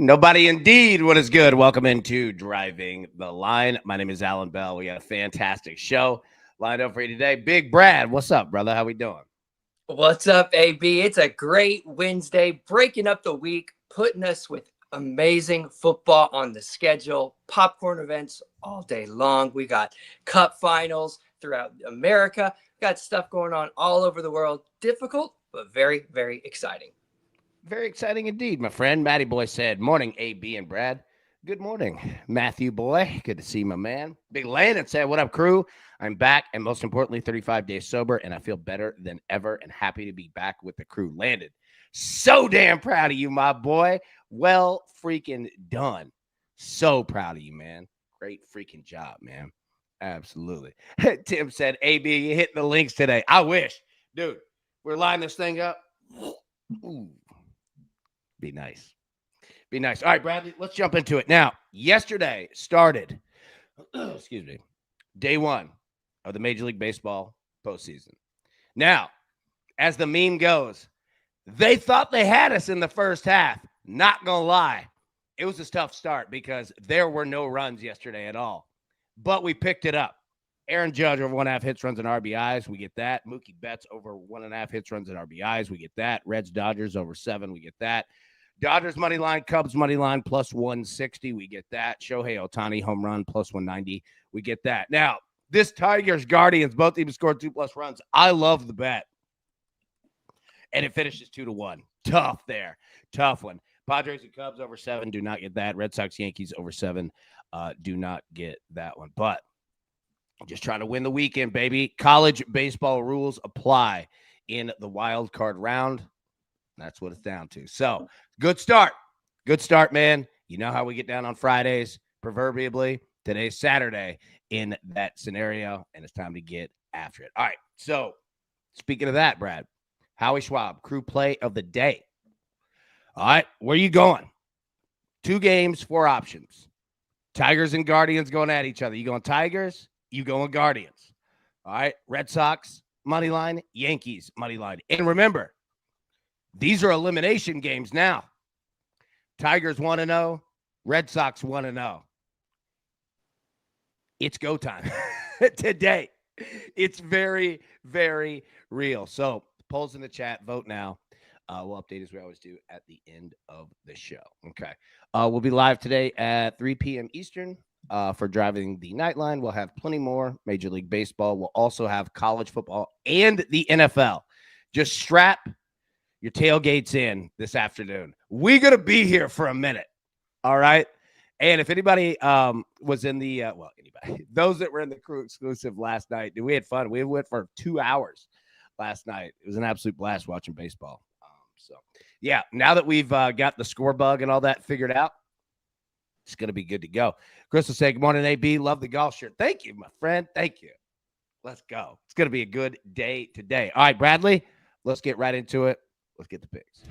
Nobody indeed. What is good? Welcome into Driving the Line. My name is Alan Bell. We got a fantastic show lined up for you today. Big Brad, what's up, brother? How we doing? What's up, AB? It's a great Wednesday, breaking up the week, putting us with amazing football on the schedule, popcorn events all day long. We got cup finals throughout America. Got stuff going on all over the world. Difficult, but very, very exciting. Very exciting indeed, my friend. Matty Boy said, morning, AB and Brad. Good morning, Matthew Boy. Good to see you, my man. Big Landon said, what up, crew? I'm back, and most importantly, 35 days sober, and I feel better than ever and happy to be back with the crew. Landon, so damn proud of you, my boy. Well freaking done. So proud of you, man. Great freaking job, man. Absolutely. Tim said, AB, you hitting the links today. I wish. Dude, we're lining this thing up. Ooh. Be nice. Be nice. All right, Bradley, let's jump into it. Now, yesterday started, excuse me, day one of the Major League Baseball postseason. Now, as the meme goes, they thought they had us in the first half. Not going to lie. It was a tough start because there were no runs yesterday at all. But we picked it up. Aaron Judge over 1.5 hits, runs, and RBIs. We get that. Mookie Betts over 1.5 hits, runs, and RBIs. We get that. Reds, Dodgers over 7. We get that. Dodgers money line, Cubs money line plus 160. We get that. Shohei Ohtani home run plus 190. We get that. Now, this Tigers Guardians, both teams scored 2+ runs. I love the bet. And it finishes 2-1. Tough there. Tough one. Padres and Cubs over 7. Do not get that. Red Sox, Yankees over 7. Do not get that one. But just trying to win the weekend, baby. College baseball rules apply in the wild card round. That's what it's down to. So, good start. Good start, man. You know how we get down on Fridays, proverbially. Today's Saturday in that scenario, and it's time to get after it. All right, so speaking of that, Brad, Howie Schwab, crew play of the day. All right, where you going? 2 games, 4 options. Tigers and Guardians going at each other. You going Tigers? You going Guardians? All right, Red Sox, money line, Yankees, money line. And remember, these are elimination games now. Tigers 1-0, Red Sox 1-0. It's go time today. It's very, very real. So, polls in the chat, vote now. We'll update as we always do at the end of the show. Okay. We'll be live today at 3 p.m. Eastern for Driving the Nightline. We'll have plenty more Major League Baseball. We'll also have college football and the NFL. Just strap your tailgates in this afternoon. We're going to be here for a minute. All right. And if anybody was in the, anybody, those that were in the crew exclusive last night, we had fun. We went for 2 hours last night. It was an absolute blast watching baseball. Yeah, now that we've got the score bug and all that figured out, it's going to be good to go. Crystal said, good morning, AB. Love the golf shirt. Thank you, my friend. Thank you. Let's go. It's going to be a good day today. All right, Bradley, let's get right into it. Let's get the picks.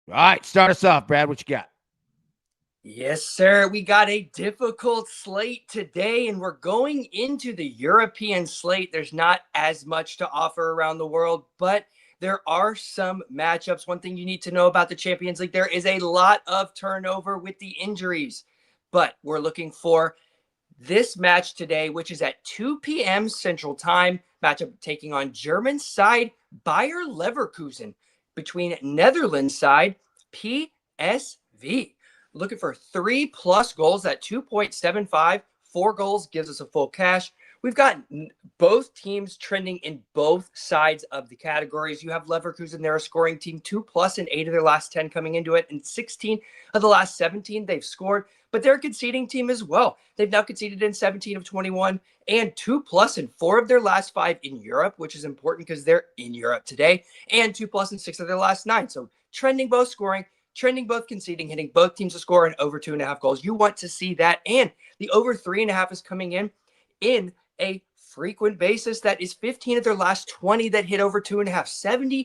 All right, start us off, Brad. What you got? Yes, sir. We got a difficult slate today, and we're going into the European slate. There's not as much to offer around the world, but there are some matchups. One thing you need to know about the Champions League, there is a lot of turnover with the injuries, but we're looking for this match today, which is at 2 p.m. Central Time. Matchup taking on German side Bayer Leverkusen between Netherlands side PSV. Looking for 3+ goals at 2.75. 4 goals gives us a full cash. We've got both teams trending in both sides of the categories. You have Leverkusen, they're a scoring team, 2+ in 8 of their last 10 coming into it, and 16 of the last 17 they've scored. But they're a conceding team as well. They've now conceded in 17 of 21 and 2+ in 4 of their last 5 in Europe, which is important because they're in Europe today, and 2+ in 6 of their last 9. So trending both scoring, trending both conceding, hitting both teams to score and over 2.5 goals. You want to see that. And the over 3.5 is coming in a frequent basis. That is 15 of their last 20 that hit over 2.5,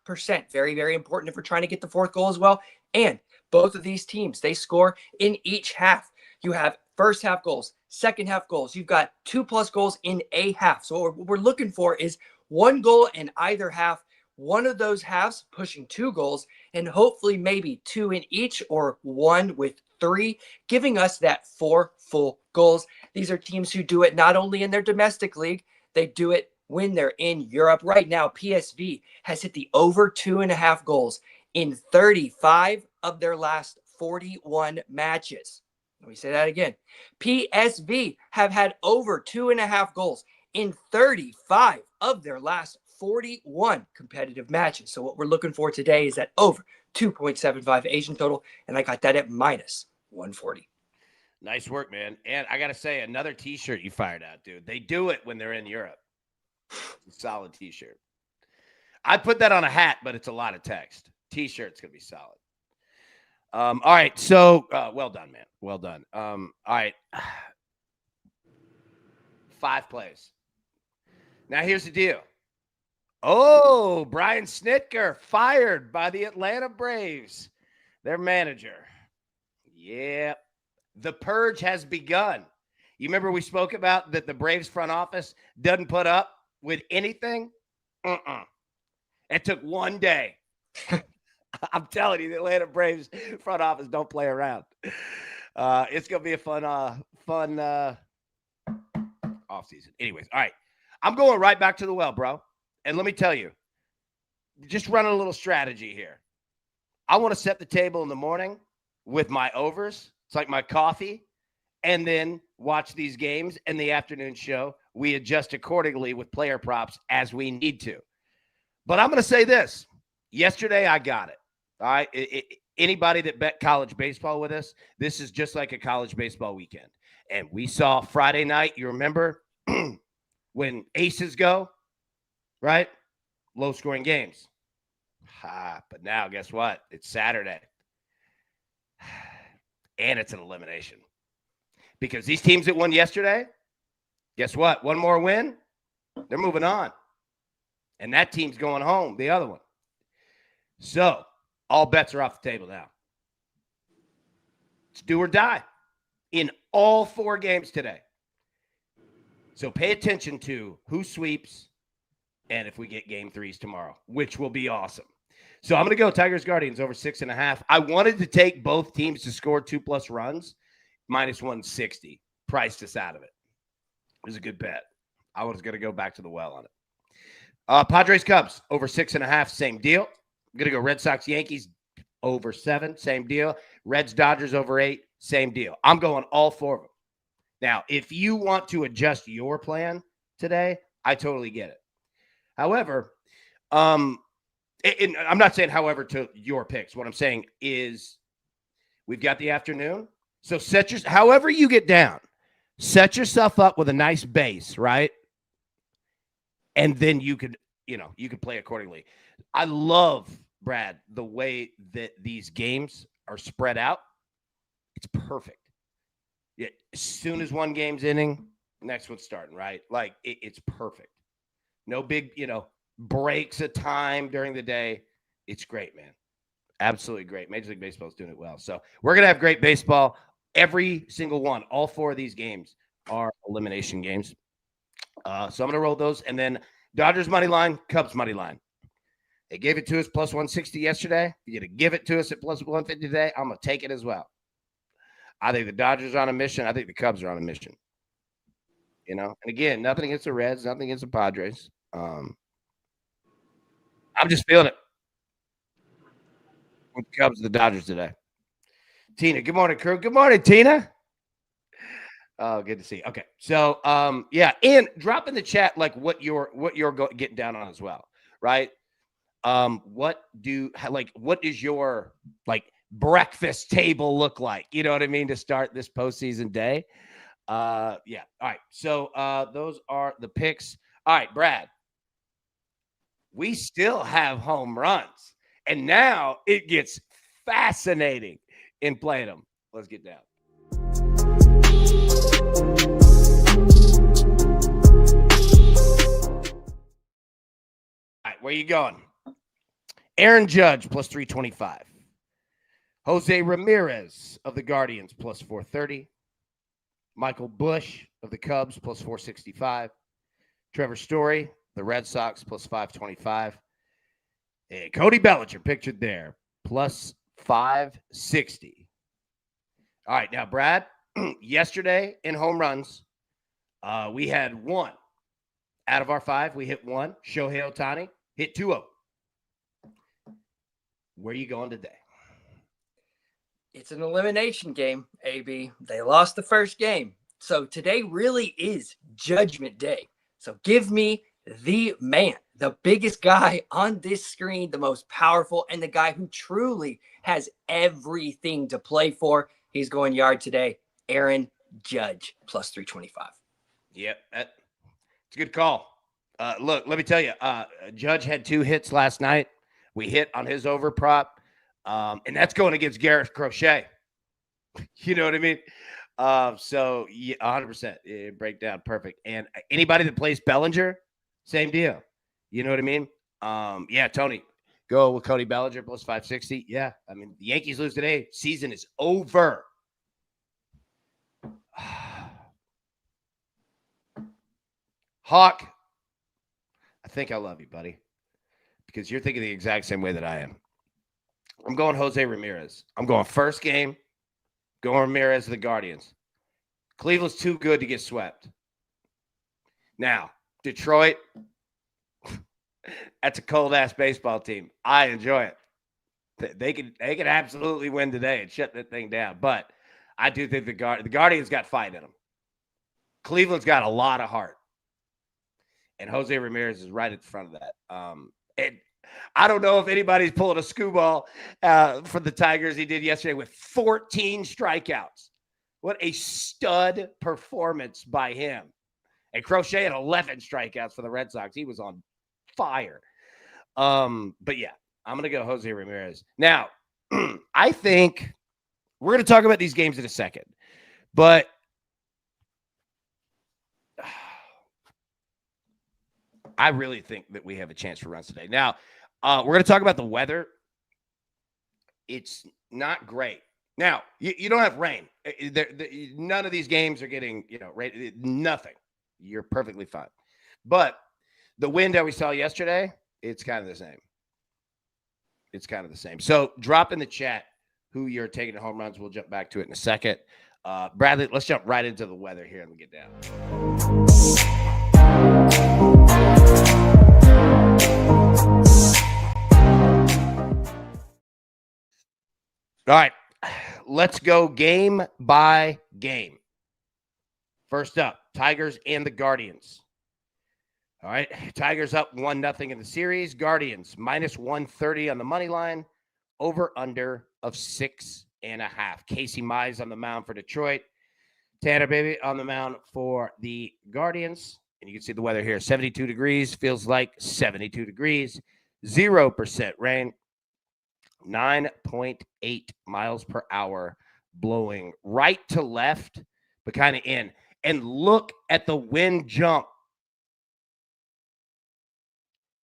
75%. Very, very important if we're trying to get the 4th goal as well. And both of these teams, they score in each half. You have first half goals, second half goals. You've got 2+ goals in a half. So what we're looking for is 1 goal in either half. One of those halves pushing 2 goals, and hopefully maybe 2 in each or 1 with 3, giving us that 4 full goals. These are teams who do it not only in their domestic league, they do it when they're in Europe. Right now, PSV has hit the over 2.5 goals in 35 of their last 41 matches. Let me say that again. PSV have had over 2.5 goals in 35 of their last 41 competitive matches. So what we're looking for today is that over 2.75 Asian total, and I got that at minus 140. Nice work, man. And I got to say, another T-shirt you fired out, dude. They do it when they're in Europe. It's a solid T-shirt. I'd put that on a hat, but it's a lot of text. T-shirt's going to be solid. All right. So, well done, man. Well done. All right. 5 plays. Now, here's the deal. Oh, Brian Snitker fired by the Atlanta Braves, their manager. Yeah. The purge has begun. You remember we spoke about that the Braves front office doesn't put up with anything? It took 1 day. I'm telling you, the Atlanta Braves front office don't play around. It's going to be a fun offseason. Anyways, all right. I'm going right back to the well, bro. And let me tell you, just running a little strategy here. I want to set the table in the morning with my overs. It's like my coffee. And then watch these games in the afternoon show. We adjust accordingly with player props as we need to. But I'm going to say this. Yesterday, I got it. All right. Anybody that bet college baseball with us, this is just like a college baseball weekend. And we saw Friday night, you remember, when aces go, right? Low-scoring games. But now, guess what? It's Saturday. And it's an elimination. Because these teams that won yesterday, guess what? One more win, they're moving on. And that team's going home, the other one. So, all bets are off the table now. It's do or die in all 4 games today. So pay attention to who sweeps and if we get game 3s tomorrow, which will be awesome. So I'm going to go Tigers Guardians over 6.5. I wanted to take both teams to score 2+ runs, minus 160. Priced us out of it. It was a good bet. I was going to go back to the well on it. Padres Cubs over 6.5, same deal. I'm going to go Red Sox Yankees over 7, same deal. Reds Dodgers over 8, same deal. I'm going all 4 of them. Now, if you want to adjust your plan today, I totally get it. However, and I'm not saying however to your picks. What I'm saying is we've got the afternoon. So however you get down, set yourself up with a nice base, right? And then you could play accordingly. I love, Brad, the way that these games are spread out. It's perfect. Yeah, as soon as one game's inning, next one's starting, right? Like, it's perfect. No big, breaks of time during the day. It's great, man. Absolutely great. Major League Baseball is doing it well. So we're going to have great baseball. Every single one, all 4 of these games are elimination games. So I'm going to roll those. And then Dodgers money line, Cubs money line. They gave it to us plus 160 yesterday. You're going to give it to us at plus 150 today. I'm going to take it as well. I think the Dodgers are on a mission. I think the Cubs are on a mission. And again, nothing against the Reds, nothing against the Padres. I'm just feeling it with the Cubs and the Dodgers today. Tina, good morning, crew. Good morning, Tina. Oh, good to see you. Okay, so and drop in the chat like what you're getting down on as well, right? What does your breakfast table look like? You know what I mean, to start this postseason day. All right. So those are the picks. All right, Brad. We still have home runs, and now it gets fascinating in playing them. Let's get down. All right, where you going? Aaron Judge plus 325. Jose Ramirez of the Guardians plus 430. Michael Busch of the Cubs plus 465. Trevor Story The Red Sox plus 525. And Cody Bellinger pictured there plus 560. All right, now, Brad, yesterday in home runs, we had one. Out of our 5, we hit 1. Shohei Ohtani hit 2 of them. Where are you going today? It's an elimination game, AB. They lost the first game. So today really is Judgment Day. So give me the man, the biggest guy on this screen, the most powerful, and the guy who truly has everything to play for. He's going yard today. Aaron Judge, plus 325. Yep, it's a good call. Look, let me tell you, Judge had 2 hits last night. We hit on his over prop, and that's going against Garrett Crochet. You know what I mean? So, yeah, 100%. Breakdown, perfect. And anybody that plays Bellinger, same deal. You know what I mean? Yeah, Tony, go with Cody Bellinger plus 560. Yeah, I mean, the Yankees lose today. Season is over. Hawk, I think I love you, buddy, because you're thinking the exact same way that I am. I'm going Jose Ramirez. I'm going first game, going Ramirez to the Guardians. Cleveland's too good to get swept. Now, Detroit, that's a cold-ass baseball team. I enjoy it. They can absolutely win today and shut that thing down. But I do think the Guardians got fight in them. Cleveland's got a lot of heart. And Jose Ramirez is right at the front of that. And I don't know if anybody's pulling a screwball for the Tigers. He did yesterday with 14 strikeouts. What a stud performance by him. And Crochet had 11 strikeouts for the Red Sox. He was on fire. But yeah, I'm going to go Jose Ramirez. Now, I think we're going to talk about these games in a second. But I really think that we have a chance for runs today. Now, we're going to talk about the weather. It's not great. Now, you don't have rain. None of these games are getting, rain. Nothing. You're perfectly fine. But the wind that we saw yesterday, it's kind of the same. It's kind of the same. So drop in the chat who you're taking to home runs. We'll jump back to it in a second. Bradley, let's jump right into the weather here and we get down. All right, let's go game by game. First up, Tigers and the Guardians. All right, Tigers up 1-0 in the series. Guardians minus 130 on the money line. Over under of 6.5. Casey Mize on the mound for Detroit. Tanner Baby on the mound for the Guardians. And you can see the weather here. 72 degrees. Feels like 72 degrees. 0% rain. 9.8 miles per hour. Blowing right to left, but kind of in. And look at the wind jump.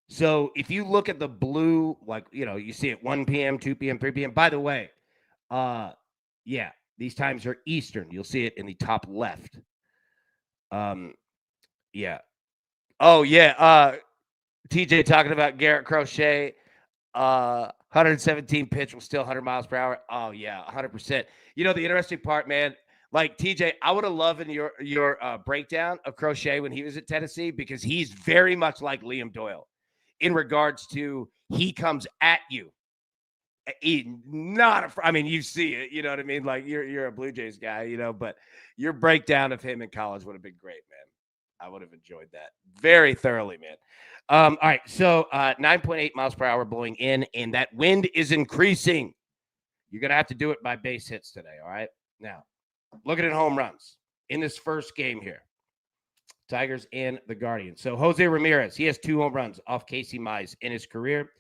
So if you look at the blue, like, you see it 1 p.m., 2 p.m., 3 p.m. By the way, yeah, these times are Eastern. You'll see it in the top left. Yeah. Oh, yeah. TJ talking about Garrett Crochet. 117 pitch was still 100 miles per hour. Oh, yeah, 100%. The interesting part, man, like TJ, I would have loved in your breakdown of Crochet when he was at Tennessee because he's very much like Liam Doyle in regards to he comes at you. You see it, you know what I mean? Like you're a Blue Jays guy, but your breakdown of him in college would have been great, man. I would have enjoyed that very thoroughly, man. All right, so 9.8 miles per hour blowing in, and that wind is increasing. You're going to have to do it by base hits today, all right? Now, looking at home runs in this first game here. Tigers and the Guardians. So Jose Ramirez, he has 2 home runs off Casey Mize in his career.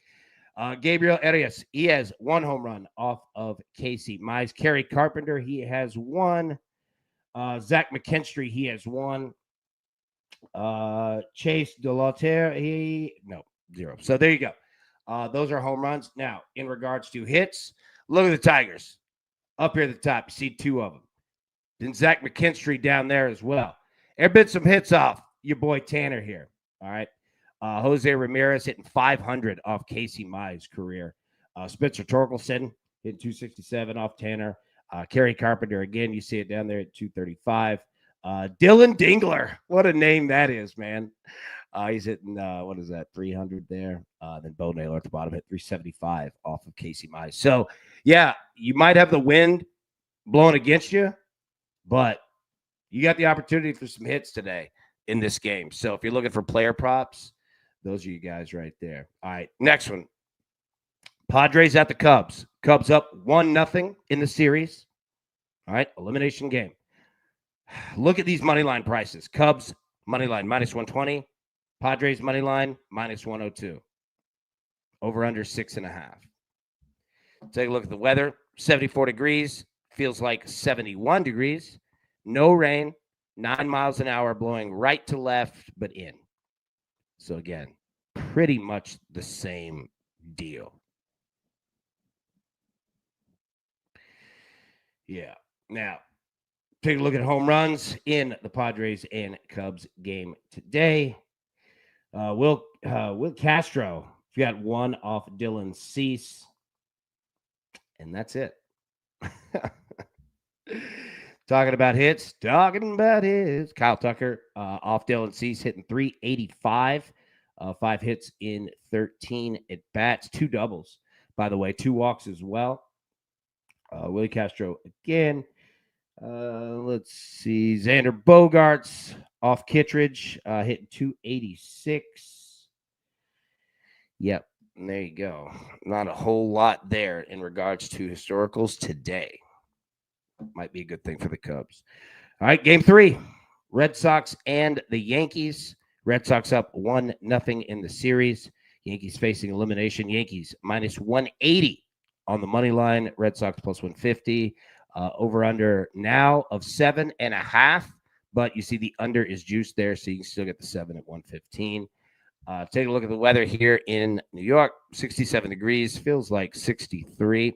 Gabriel Arias, he has 1 home run off of Casey Mize. Kerry Carpenter, he has 1. Zach McKinstry, he has 1. Chase Delautere, 0. So there you go. Those are home runs. Now, in regards to hits, look at the Tigers. Up here at the top, you see 2 of them. Then Zach McKinstry down there as well. There have been some hits off your boy Tanner here. All right. Jose Ramirez hitting 500 off Casey Mize' career. Spencer Torkelson hitting 267 off Tanner. Kerry Carpenter, again, you see it down there at 235. Dylan Dingler, what a name that is, man. He's hitting, 300 there. Then Bo Naylor at the bottom hit 375 off of Casey Mize. So, yeah, you might have the wind blowing against you, but you got the opportunity for some hits today in this game. So if you're looking for player props, those are you guys right there. All right, next one. Padres at the Cubs. Cubs up 1-0 in the series. All right, elimination game. Look at these money line prices. Cubs money line -120. Padres money line -102. Over under 6.5. Take a look at the weather. 74 degrees. Feels like 71 degrees. No rain. 9 miles an hour blowing right to left, but in. So again, pretty much the same deal. Yeah. Now, take a look at home runs in the Padres and Cubs game today. Will Castro got one off Dylan Cease, and that's it. Talking about hits. Kyle Tucker off Dylan Cease hitting 385. 5 hits in 13 at bats, 2 doubles, by the way, 2 walks as well. Willie Castro again. Let's see. Xander Bogaerts off Kittredge, hitting 286. Yep, there you go. Not a whole lot there in regards to historicals today. Might be a good thing for the Cubs. All right, game 3. Red Sox and the Yankees. Red Sox up 1-0 in the series. Yankees facing elimination. Yankees -180 on the money line. Red Sox +150. Over under now of 7.5. But you see the under is juiced there, so you can still get the 7 at 115. Take a look at the weather here in New York. 67 degrees. Feels like 63.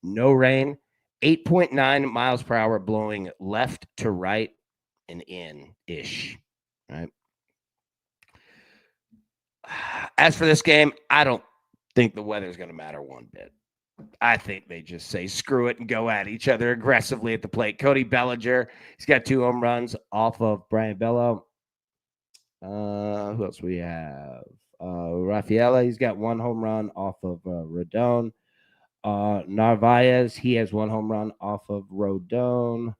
No rain. 8.9 miles per hour blowing left to right and in-ish. Right. As for this game, I don't think the weather is going to matter one bit. I think they just say screw it and go at each other aggressively at the plate. Cody Bellinger, he's got 2 home runs off of Brian Bello. Who else we have? Rafaela, he's got 1 home run off of Rodon. Narvaez, he has 1 home run off of Rodon.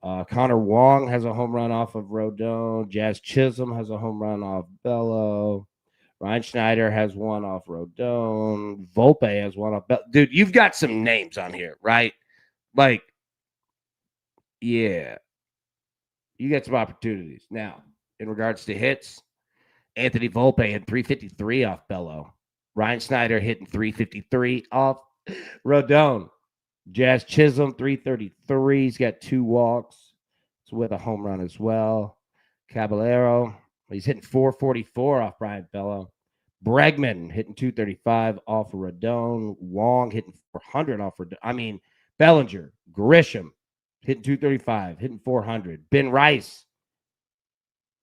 Connor Wong has a home run off of Rodon. Jazz Chisholm has a home run off Bello. Ryan Schneider has 1 off Rodon. Volpe has 1 off Bello. Dude, you've got some names on here, right? Like, yeah. You got some opportunities. Now, in regards to hits, Anthony Volpe had 353 off Bello. Ryan Schneider hitting 353 off Rodon. Jazz Chisholm, 333. He's got 2 walks. It's with a home run as well. Caballero, he's hitting 444 off Brian Bello. Bregman hitting 235 off of Rodon. Wong hitting 400 off Rodon. I mean, Bellinger, Grisham hitting 235, hitting 400. Ben Rice.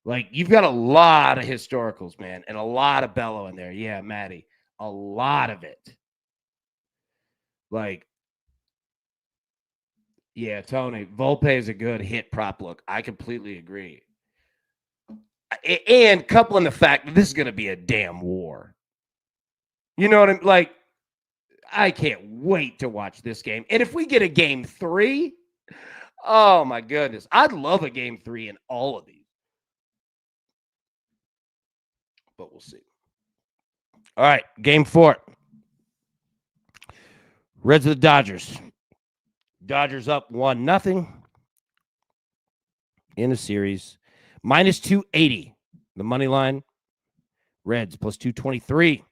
Like, you've got a lot of historicals, man, and a lot of Bello in there. Yeah, Maddie, a lot of it. Like, yeah, Tony, Volpe is a good hit prop look. I completely agree. And coupling the fact that this is going to be a damn war. You know what I'm like? I can't wait to watch this game. And if we get a game 3, oh my goodness, I'd love a game 3 in all of these. But we'll see. All right, game 4. Reds of the Dodgers. Dodgers up 1-0 in the series. -280, the money line. Reds +223,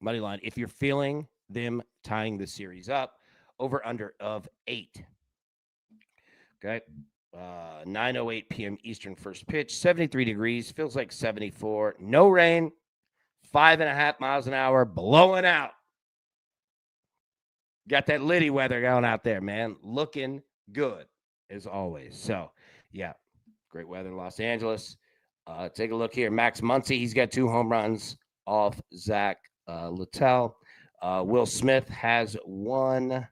money line. If you're feeling them tying the series up, over under of 8. Okay. 9:08 p.m. Eastern first pitch, 73 degrees, feels like 74. No rain, 5.5 miles an hour, blowing out. Got that Liddy weather going out there, man. Looking good as always. So, yeah, great weather in Los Angeles. Take a look here. Max Muncy, he's got 2 home runs off Zach Littell. Will Smith has 1.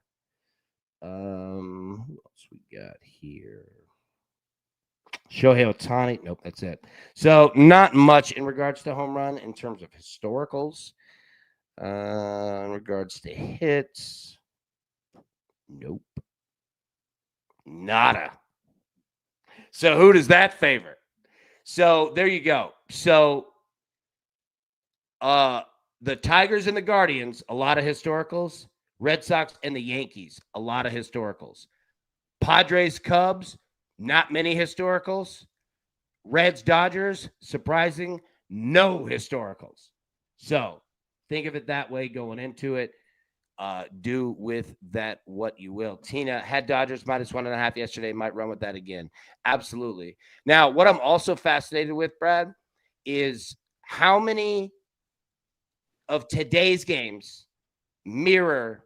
Who else we got here? Shohei Ohtani. Nope, that's it. So not much in regards to home run in terms of historicals. In regards to hits, nope. Nada. So who does that favor? So there you go. So the Tigers and the Guardians, a lot of historicals. Red Sox and the Yankees, a lot of historicals. Padres, Cubs, not many historicals. Reds, Dodgers, surprising, no historicals. So think of it that way going into it. Do with that what you will. Tina had Dodgers -1.5 yesterday. Might run with that again. Absolutely. Now, what I'm also fascinated with, Brad, is how many of today's games mirror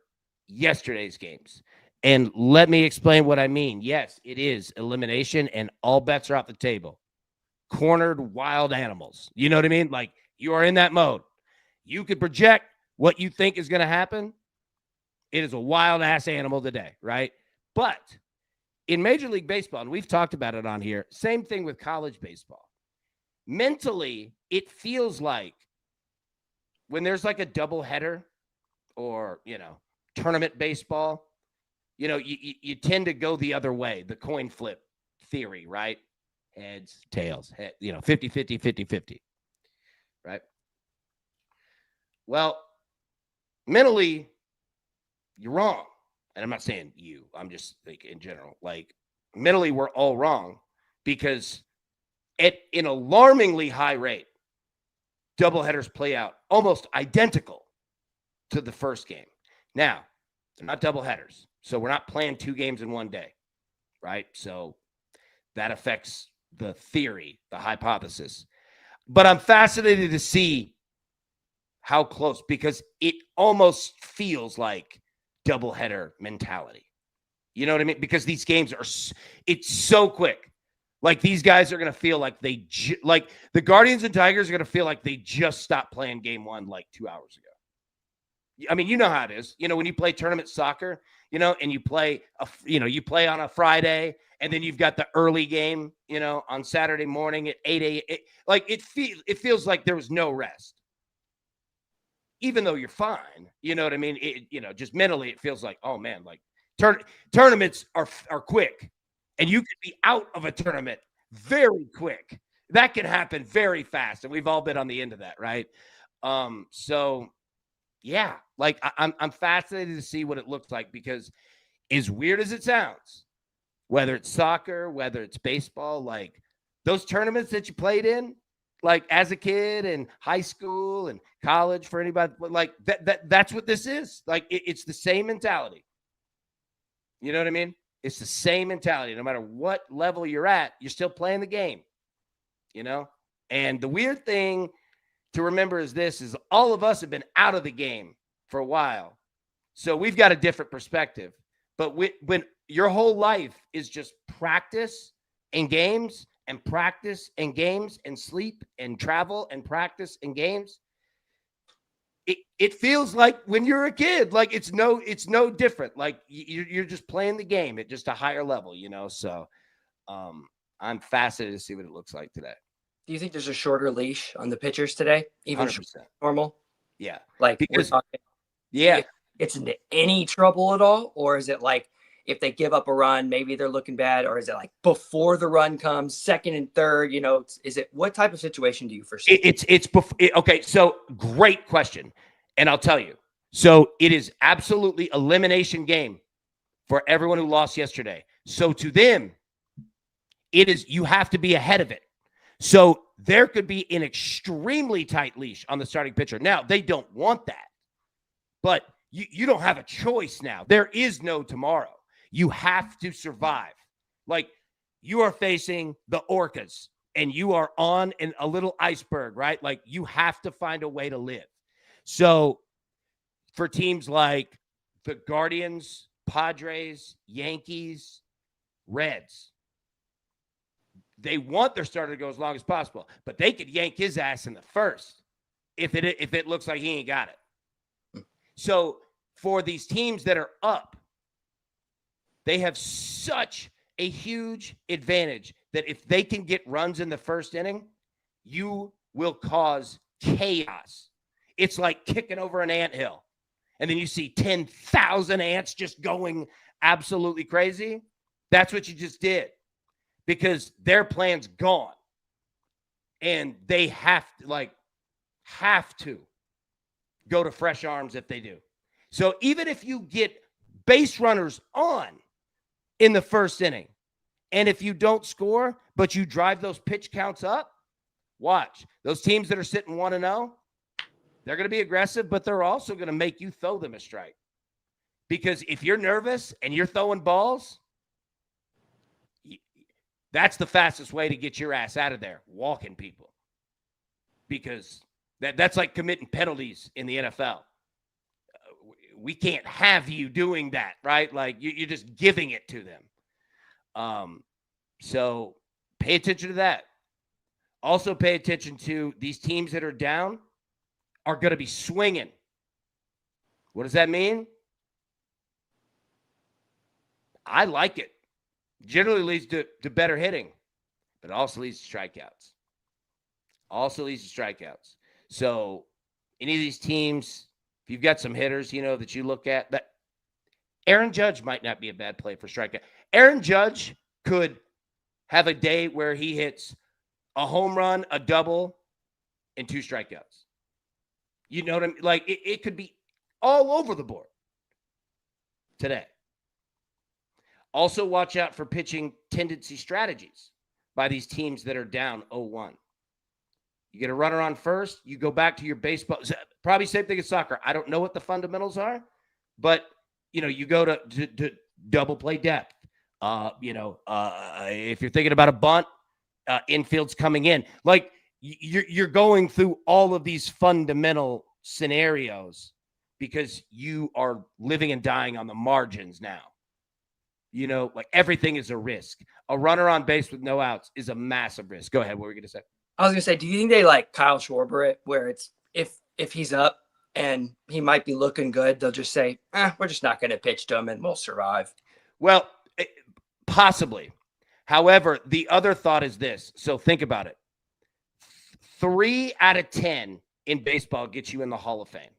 yesterday's games. And let me explain what I mean. Yes, it is elimination, and all bets are off the table. Cornered wild animals. You know what I mean? Like, you are in that mode. You could project what you think is going to happen. It is a wild ass animal today, right? But in Major League Baseball, and we've talked about it on here, same thing with college baseball. Mentally, it feels like when there's like a doubleheader or, tournament baseball, you tend to go the other way, the coin flip theory, right? Heads, tails, 50-50, 50-50, right? Well, mentally, you're wrong. And I'm not saying you. I'm just like in general. Like, mentally, we're all wrong because at an alarmingly high rate, doubleheaders play out almost identical to the first game. Now, they're not doubleheaders, so we're not playing 2 games in one day, right? So that affects the theory, the hypothesis. But I'm fascinated to see how close, because it almost feels like doubleheader mentality. You know what I mean? Because these games it's so quick. Like, these guys are going to feel like like the Guardians and Tigers are going to feel like they just stopped playing game 1 like 2 hours ago. I mean, you know how it is. When you play tournament soccer, and you play on a Friday, and then you've got the early game, on Saturday morning at 8 a.m. Like, it feels like there was no rest. Even though you're fine, you know what I mean? Just mentally, it feels like, oh man, like tournaments are quick, and you could be out of a tournament very quick. That can happen very fast, and we've all been on the end of that, right? So yeah, like I'm fascinated to see what it looks like, because as weird as it sounds, whether it's soccer, whether it's baseball, like those tournaments that you played in, like as a kid and high school and college, for anybody, like that's what this is. Like, it's the same mentality. You know what I mean? It's the same mentality. No matter what level you're at, you're still playing the game, And the weird thing to remember is all of us have been out of the game for a while. So we've got a different perspective. But when your whole life is just practice and games and practice and games and sleep and travel and practice and games, it feels like when you're a kid, like it's no different. Like, you're just playing the game at just a higher level, So I'm fascinated to see what it looks like today. Do you think there's a shorter leash on the pitchers today? Even 100%. Normal? Yeah. Like, Because, we're talking, yeah. It's into any trouble at all? Or is it like, if they give up a run, maybe they're looking bad? Or is it like before the run comes, second and third, is it, what type of situation do you foresee? It's before. Okay. So great question. And I'll tell you. So it is absolutely elimination game for everyone who lost yesterday. So to them, it is, you have to be ahead of it. So there could be an extremely tight leash on the starting pitcher. Now, they don't want that, but you don't have a choice now. There is no tomorrow. You have to survive. Like, you are facing the orcas, and you are on a little iceberg, right? Like, you have to find a way to live. So for teams like the Guardians, Padres, Yankees, Reds, they want their starter to go as long as possible, but they could yank his ass in the first if it looks like he ain't got it. So for these teams that are up, they have such a huge advantage that if they can get runs in the first inning, you will cause chaos. It's like kicking over an anthill. And then you see 10,000 ants just going absolutely crazy. That's what you just did, because their plan's gone. And they have to go to fresh arms if they do. So even if you get base runners on in the first inning, and if you don't score, but you drive those pitch counts up, watch. Those teams that are sitting 1-0, they're going to be aggressive, but they're also going to make you throw them a strike. Because if you're nervous and you're throwing balls, that's the fastest way to get your ass out of there, walking people. Because that's like committing penalties in the NFL. We can't have you doing that, right? Like you're just giving it to them. So pay attention to that. Also pay attention to these teams that are down are going to be swinging. What does that mean? I like it. Generally leads to better hitting, but also leads to strikeouts. So any of these teams, if you've got some hitters, that you look at, that Aaron Judge might not be a bad play for strikeout. Aaron Judge could have a day where he hits a home run, a double, and 2 strikeouts. You know what I mean? Like it could be all over the board today. Also, watch out for pitching tendency strategies by these teams that are down 0-1. You get a runner on first, you go back to your baseball. Probably same thing as soccer. I don't know what the fundamentals are, but you go to double play depth. If you're thinking about a bunt, infield's coming in. Like you're going through all of these fundamental scenarios because you are living and dying on the margins now. Like everything is a risk. A runner on base with no outs is a massive risk. Go ahead. What were you going to say? I was going to say, do you think they like Kyle Schwarber it, where it's if he's up and he might be looking good, they'll just say, we're just not going to pitch to him and we'll survive? Well, possibly. However, the other thought is this. So think about it. 3 out of 10 in baseball gets you in the Hall of Fame.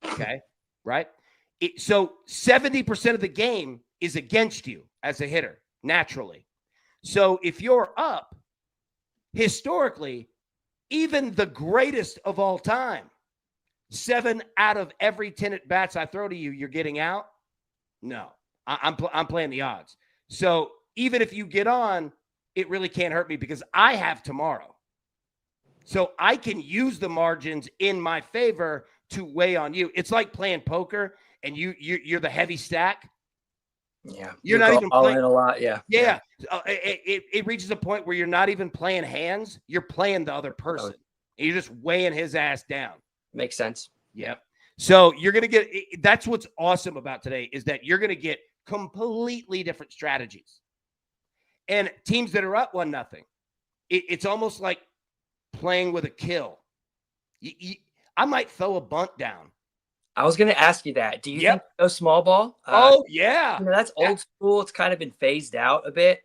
Okay? Right? So 70% of the game is against you as a hitter, naturally. So if you're up, historically, even the greatest of all time, 7 out of every 10 at bats I throw to you, you're getting out? No. I'm playing the odds. So even if you get on, it really can't hurt me because I have tomorrow. So I can use the margins in my favor to weigh on you. It's like playing poker and you're the heavy stack. Yeah. You're not even playing a lot. Yeah. Yeah. It reaches a point where you're not even playing hands. You're playing the other person. And you're just weighing his ass down. Makes sense. Yep. So you're going to get, that's what's awesome about today is that you're going to get completely different strategies. And teams that are up 1-0, it's almost like playing with a kill. I might throw a bunt down. I was going to ask you that. Do you think a small ball? Yeah. That's old school. It's kind of been phased out a bit.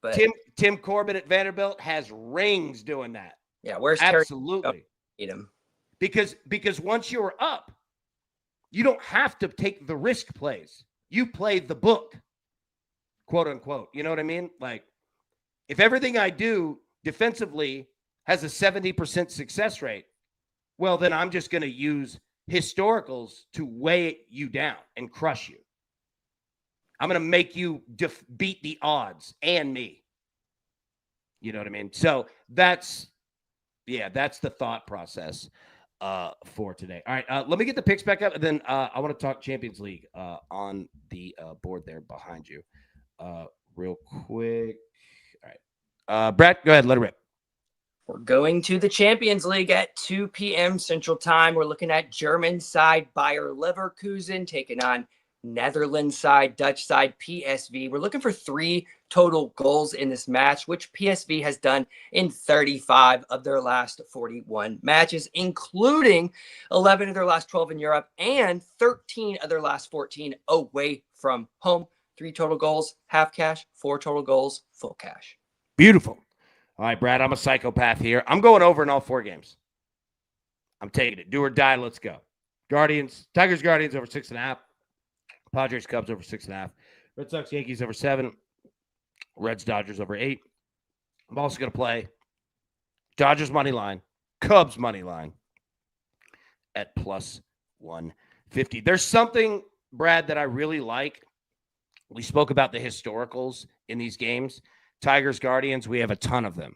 But Tim Corbin at Vanderbilt has rings doing that. Yeah, where's absolutely need him? Because once you're up, you don't have to take the risk plays. You play the book, quote unquote. You know what I mean? Like if everything I do defensively has a 70% success rate, well, then I'm just going to use historicals to weigh you down and crush you. I'm going to make you beat the odds and me. You know what I mean? So that's the thought process for today. All right, let me get the picks back up, and then I want to talk Champions League on the board there behind you real quick. All right. Brett, go ahead. Let it rip. We're going to the Champions League at 2 p.m. Central Time. We're looking at German side Bayer Leverkusen taking on Netherlands side, Dutch side, PSV. We're looking for 3 total goals in this match, which PSV has done in 35 of their last 41 matches, including 11 of their last 12 in Europe and 13 of their last 14 away from home. 3 total goals, half cash, 4 total goals, full cash. Beautiful. All right, Brad, I'm a psychopath here. I'm going over in all 4 games. I'm taking it. Do or die. Let's go. Tigers, Guardians over 6.5. Padres, Cubs over 6.5. Red Sox, Yankees over 7. Reds, Dodgers over 8. I'm also going to play Dodgers money line, Cubs money line at plus 150. There's something, Brad, that I really like. We spoke about the historicals in these games. Tigers, Guardians, we have a ton of them.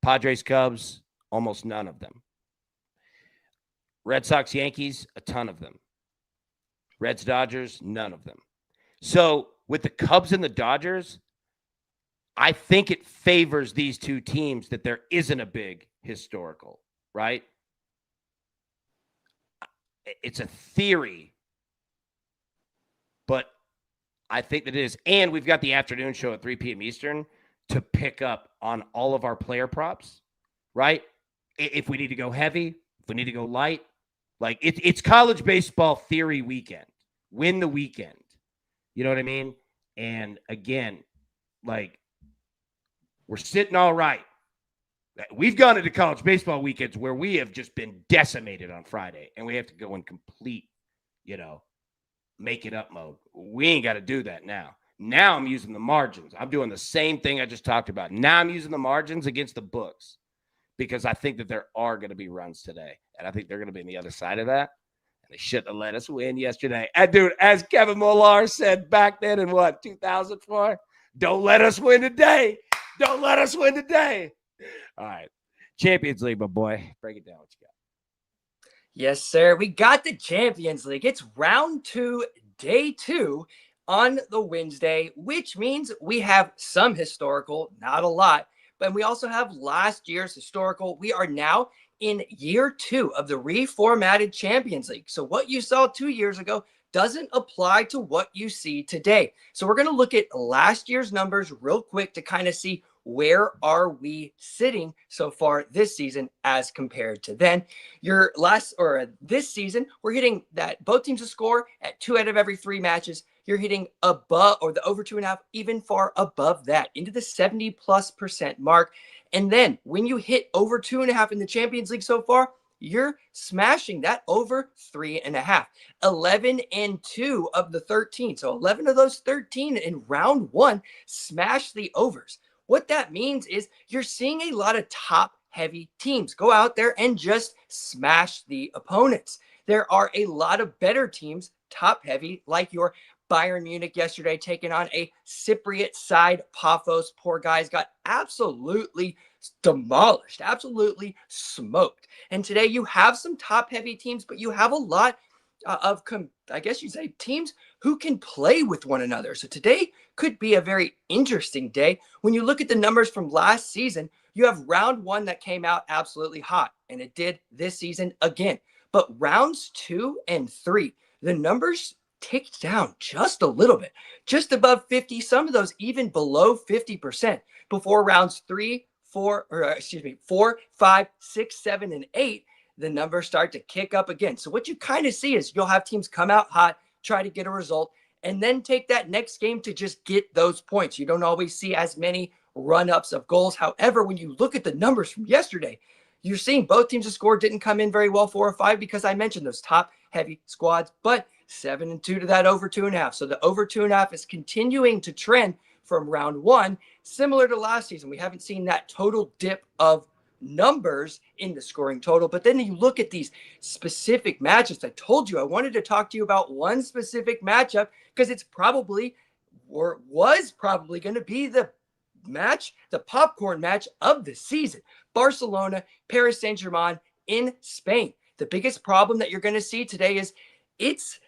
Padres, Cubs, almost none of them. Red Sox, Yankees, a ton of them. Reds, Dodgers, none of them. So with the Cubs and the Dodgers, I think it favors these 2 teams that there isn't a big historical, right? It's a theory, but I think that it is. And we've got the afternoon show at 3 p.m. Eastern to pick up on all of our player props, right? If we need to go heavy, if we need to go light, like it's college baseball theory weekend. Win the weekend. You know what I mean? And again, like we're sitting all right. We've gone into college baseball weekends where we have just been decimated on Friday and we have to go in complete, make it up mode. We ain't got to do that now. Now I'm using the margins. I'm doing the same thing I just talked about. Now I'm using the margins against the books because I think that there are going to be runs today. And I think they're going to be on the other side of that. And they shouldn't have let us win yesterday. And dude, as Kevin Millar said back then in 2004, don't let us win today. Don't let us win today. All right. Champions League, my boy. Break it down. What you got? Yes, sir. We got the Champions League. It's round 2, day 2 on the Wednesday, which means we have some historical, not a lot, but we also have last year's historical. We are now in year 2 of the reformatted Champions League. So what you saw 2 years ago doesn't apply to what you see today. So we're going to look at last year's numbers real quick to kind of see where are we sitting so far this season as compared to then. This season, we're hitting that both teams to score at 2 out of every 3 matches. You're hitting above or the over 2.5, even far above that, into the 70+% mark. And then when you hit over 2.5 in the Champions League so far, you're smashing that over 3.5. 11-2 of the 13. So 11 of those 13 in round 1 smash the overs. What that means is you're seeing a lot of top-heavy teams go out there and just smash the opponents. There are a lot of better teams, top-heavy, like your Bayern Munich yesterday taking on a Cypriot side. Paphos, poor guys, got absolutely demolished, absolutely smoked. And today you have some top-heavy teams, but you have a lot of, I guess you'd say, teams who can play with one another. So today could be a very interesting day. When you look at the numbers from last season, you have round 1 that came out absolutely hot, and it did this season again. But rounds 2 and 3, the numbers ticked down just a little bit, just above 50, some of those even below 50% before rounds 4, 5, 6, 7, and 8. The numbers start to kick up again. So what you kind of see is you'll have teams come out hot, try to get a result, and then take that next game to just get those points. You don't always see as many run-ups of goals. However, when you look at the numbers from yesterday, you're seeing both teams' score didn't come in very well, 4 or 5, because I mentioned those top-heavy squads, but 7-2 to that over 2.5. So the over 2.5 is continuing to trend from round 1, similar to last season. We haven't seen that total dip of numbers in the scoring total. But then you look at these specific matches. I told you I wanted to talk to you about one specific matchup because it's probably or was probably going to be the match, the popcorn match of the season. Barcelona, Paris Saint-Germain in Spain. The biggest problem that you're going to see today is it's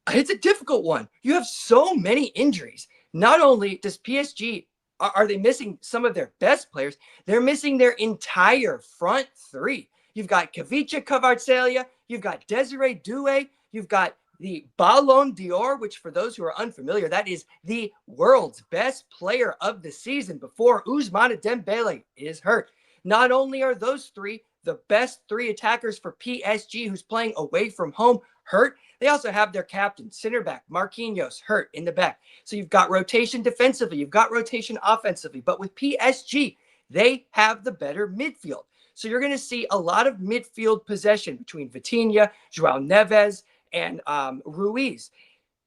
a difficult one. You have so many injuries. Not only does PSG are they missing some of their best players, they're missing their entire front 3. You've got Kavica Kvaratskhelia, you've got Desiree Doué, you've got the Ballon d'Or, which for those who are unfamiliar, that is the world's best player of the season before Ousmane Dembele is hurt. Not only are those three the best three attackers for PSG who's playing away from home hurt, they also have their captain, center back, Marquinhos, hurt in the back. So you've got rotation defensively, you've got rotation offensively, but with PSG, they have the better midfield. So you're going to see a lot of midfield possession between Vitinha, Joao Neves, and Ruiz.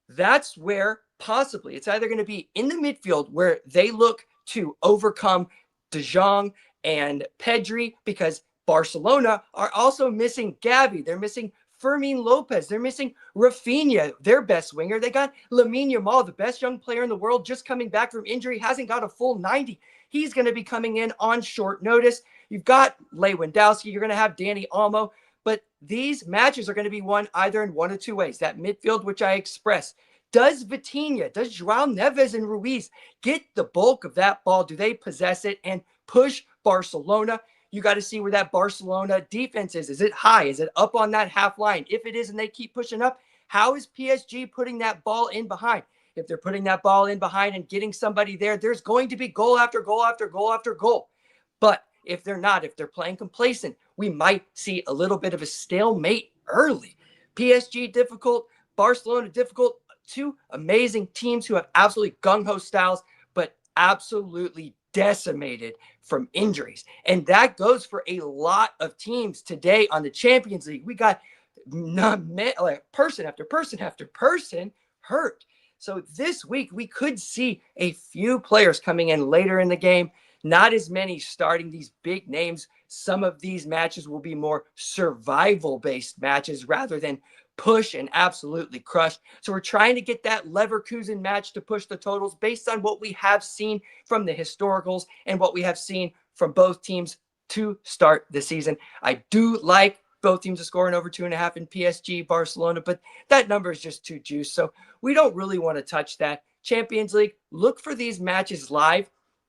That's where possibly it's either going to be in the midfield where they look to overcome De Jong and Pedri, because Barcelona are also missing Gavi. They're missing Fermin Lopez. They're missing Rafinha, their best winger. They got Lamine Yamal, the best young player in the world, just coming back from injury, hasn't got a full 90. He's going to be coming in on short notice. You've got Lewandowski. You're going to have Dani Olmo. But these matches are going to be won either in one of two ways. That midfield, which I expressed. Does Vitinha, does Joao Neves and Ruiz get the bulk of that ball? Do they possess it and push Barcelona? You got to see where that Barcelona defense is. Is it high? Is it up on that half line? If it is and they keep pushing up, how is PSG putting that ball in behind? If they're putting that ball in behind and getting somebody there, there's going to be goal after goal after goal after goal. But if they're not, if they're playing complacent, we might see a little bit of a stalemate early. PSG difficult, Barcelona difficult. Two amazing teams who have absolutely gung-ho styles, but absolutely decimated from injuries. And that goes for a lot of teams today on the Champions League. We got like person after person after person hurt. So this week we could see a few players coming in later in the game, not as many starting these big names. Some of these matches will be more survival-based matches rather than push and absolutely crush. So we're trying to get that Leverkusen match to push the totals based on what we have seen from the historicals and what we have seen from both teams to start the season. I do like both teams to score in over 2.5 in PSG, Barcelona, but that number is just too juiced. So we don't really want to touch that. Champions League, look for these matches live.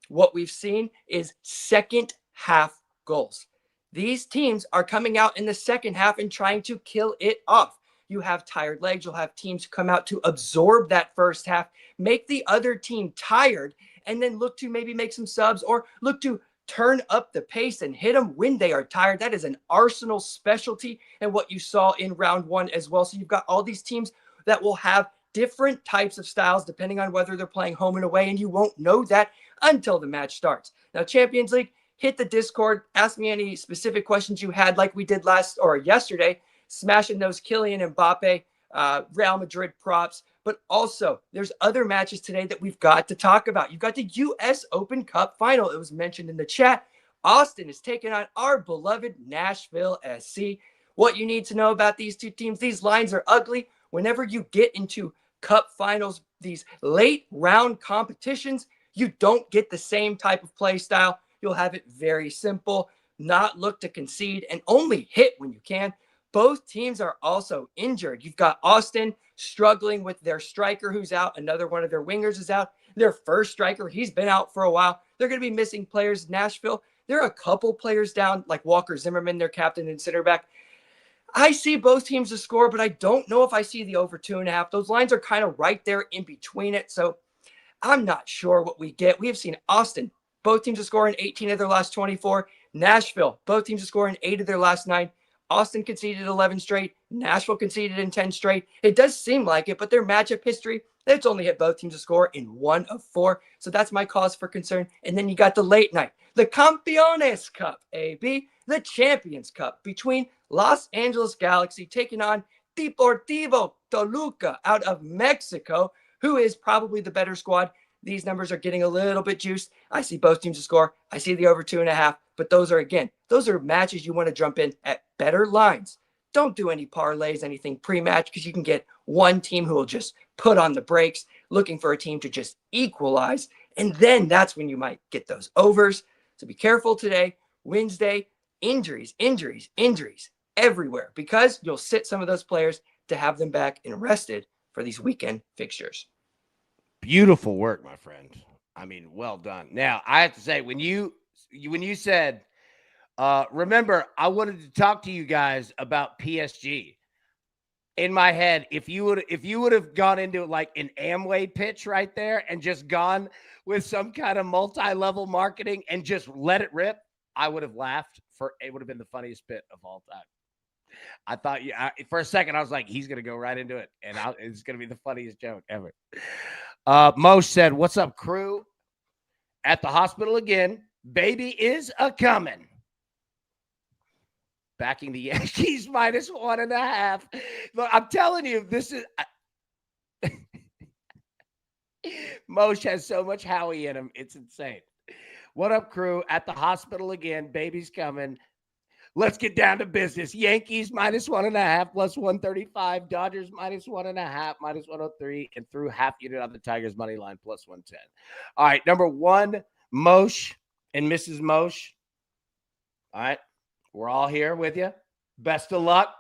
What we've seen is second half goals. These teams are coming out in the second half and trying to kill it off. You have tired legs. You'll have teams come out to absorb that first half, make the other team tired, and then look to maybe make some subs or look to turn up the pace and hit them when they are tired. That is an Arsenal specialty and what you saw in round one as well. So you've got all these teams that will have different types of styles depending on whether they're playing home and away, and you won't know that until the match starts. Now, Champions League, hit the Discord. Ask me any specific questions you had like we did yesterday, smashing those Kylian Mbappe, Real Madrid props. But also, there's other matches today that we've got to talk about. You've got the U.S. Open Cup final. It was mentioned in the chat. Austin is taking on our beloved Nashville SC. What you need to know about these two teams, these lines are ugly. Whenever you get into cup finals, these late round competitions, you don't get the same type of play style. You'll have it very simple, not look to concede, and only hit when you can. Both teams are also injured. You've got Austin struggling with their striker who's out. Another one of their wingers is out. Their first striker, he's been out for a while. They're going to be missing players. Nashville, there are a couple players down, like Walker Zimmerman, their captain and center back. I see both teams to score, but I don't know if I see the over 2.5. Those lines are kind of right there in between it. So I'm not sure what we get. We have seen Austin, both teams to score in 18 of their last 24. Nashville, both teams to score in 8 of their last 9. Austin conceded 11 straight. Nashville conceded in 10 straight. It does seem like it, but their matchup history, it's only hit both teams to score in 1 of 4. So that's my cause for concern. And then you got the late night, the Campeones Cup, AB, the Champions Cup between Los Angeles Galaxy taking on Deportivo Toluca out of Mexico, who is probably the better squad. These numbers are getting a little bit juiced. I see both teams to score. I see the over 2.5, but those are matches you want to jump in at better lines. Don't do any parlays, anything pre-match, because you can get one team who will just put on the brakes, looking for a team to just equalize. And then that's when you might get those overs. So be careful today. Wednesday, injuries everywhere, because you'll sit some of those players to have them back and rested for these weekend fixtures. Beautiful work, my friend. I mean, well done. Now, I have to say, when you said, remember, I wanted to talk to you guys about PSG. in my head, if you would have gone into like an Amway pitch right there and just gone with some kind of multi-level marketing and just let it rip, I would have laughed. It would have been the funniest bit of all time. I thought for a second I was like, he's gonna go right into it, and it's gonna be the funniest joke ever. Mosh said, "What's up, crew? At the hospital again. Baby is a coming." Backing the Yankees -1.5. Look, I'm telling you, this is Mosh has so much Howie in him. It's insane. What up, crew? At the hospital again. Baby's coming. Let's get down to business. Yankees -1.5 +135. Dodgers -1.5 -103, and threw half unit on the Tigers money line +110. All right, number one, Mosh and Mrs. Mosh. All right, we're all here with you. Best of luck.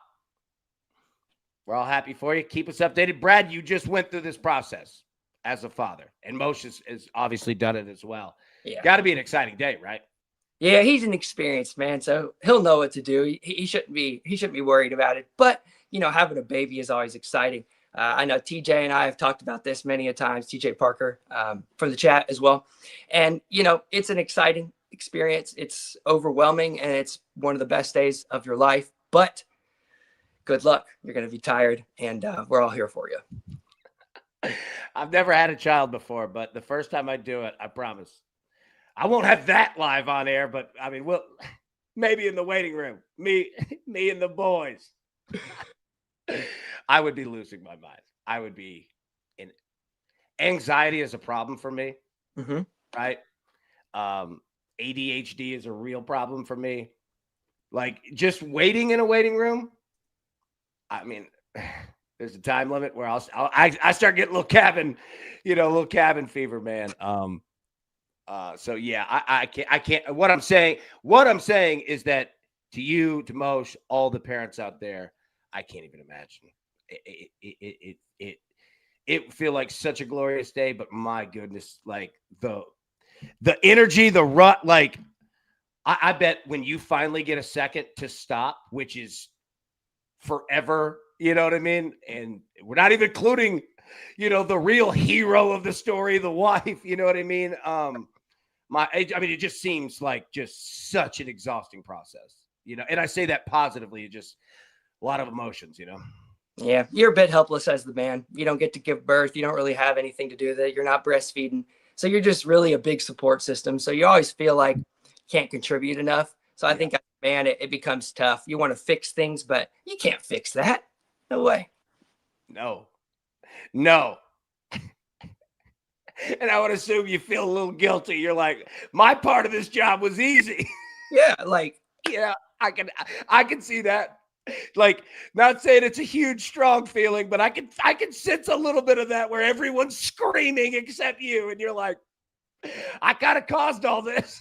We're all happy for you. Keep us updated. Brad, you just went through this process as a father, and Mosh has obviously done it as well. Yeah, got to be an exciting day, right? Yeah, he's an experienced man, so he'll know what to do. He shouldn't be worried about it. But having a baby is always exciting. I know TJ and I have talked about this many a times. TJ Parker from the chat as well, and it's an exciting experience. It's overwhelming, and it's one of the best days of your life. But good luck. You're going to be tired, and we're all here for you. I've never had a child before, but the first time I do it, I promise. I won't have that live on air, but I mean, we'll maybe in the waiting room, me and the boys. I would be losing my mind. I would be in anxiety is a problem for me, right? ADHD is a real problem for me. Like just waiting in a waiting room. I mean, there's a time limit where I start getting little cabin fever, man. So yeah, I can't. What I'm saying is that to you, to Mosh, all the parents out there, I can't even imagine. It feel like such a glorious day, but my goodness, like the energy, the rut, like I bet when you finally get a second to stop, which is forever, you know what I mean? And we're not even including, the real hero of the story, the wife, you know what I mean? It just seems like just such an exhausting process, and I say that positively, just a lot of emotions, Yeah, you're a bit helpless as the man. You don't get to give birth. You don't really have anything to do with it. You're not breastfeeding. So you're just really a big support system. So you always feel like you can't contribute enough. So I think, man, it becomes tough. You want to fix things, but you can't fix that. No way. No. And I would assume you feel a little guilty. You're like, my part of this job was easy. Yeah, I can see that. Like, not saying it's a huge, strong feeling, but I can sense a little bit of that where everyone's screaming except you, and you're like, I kind of caused all this.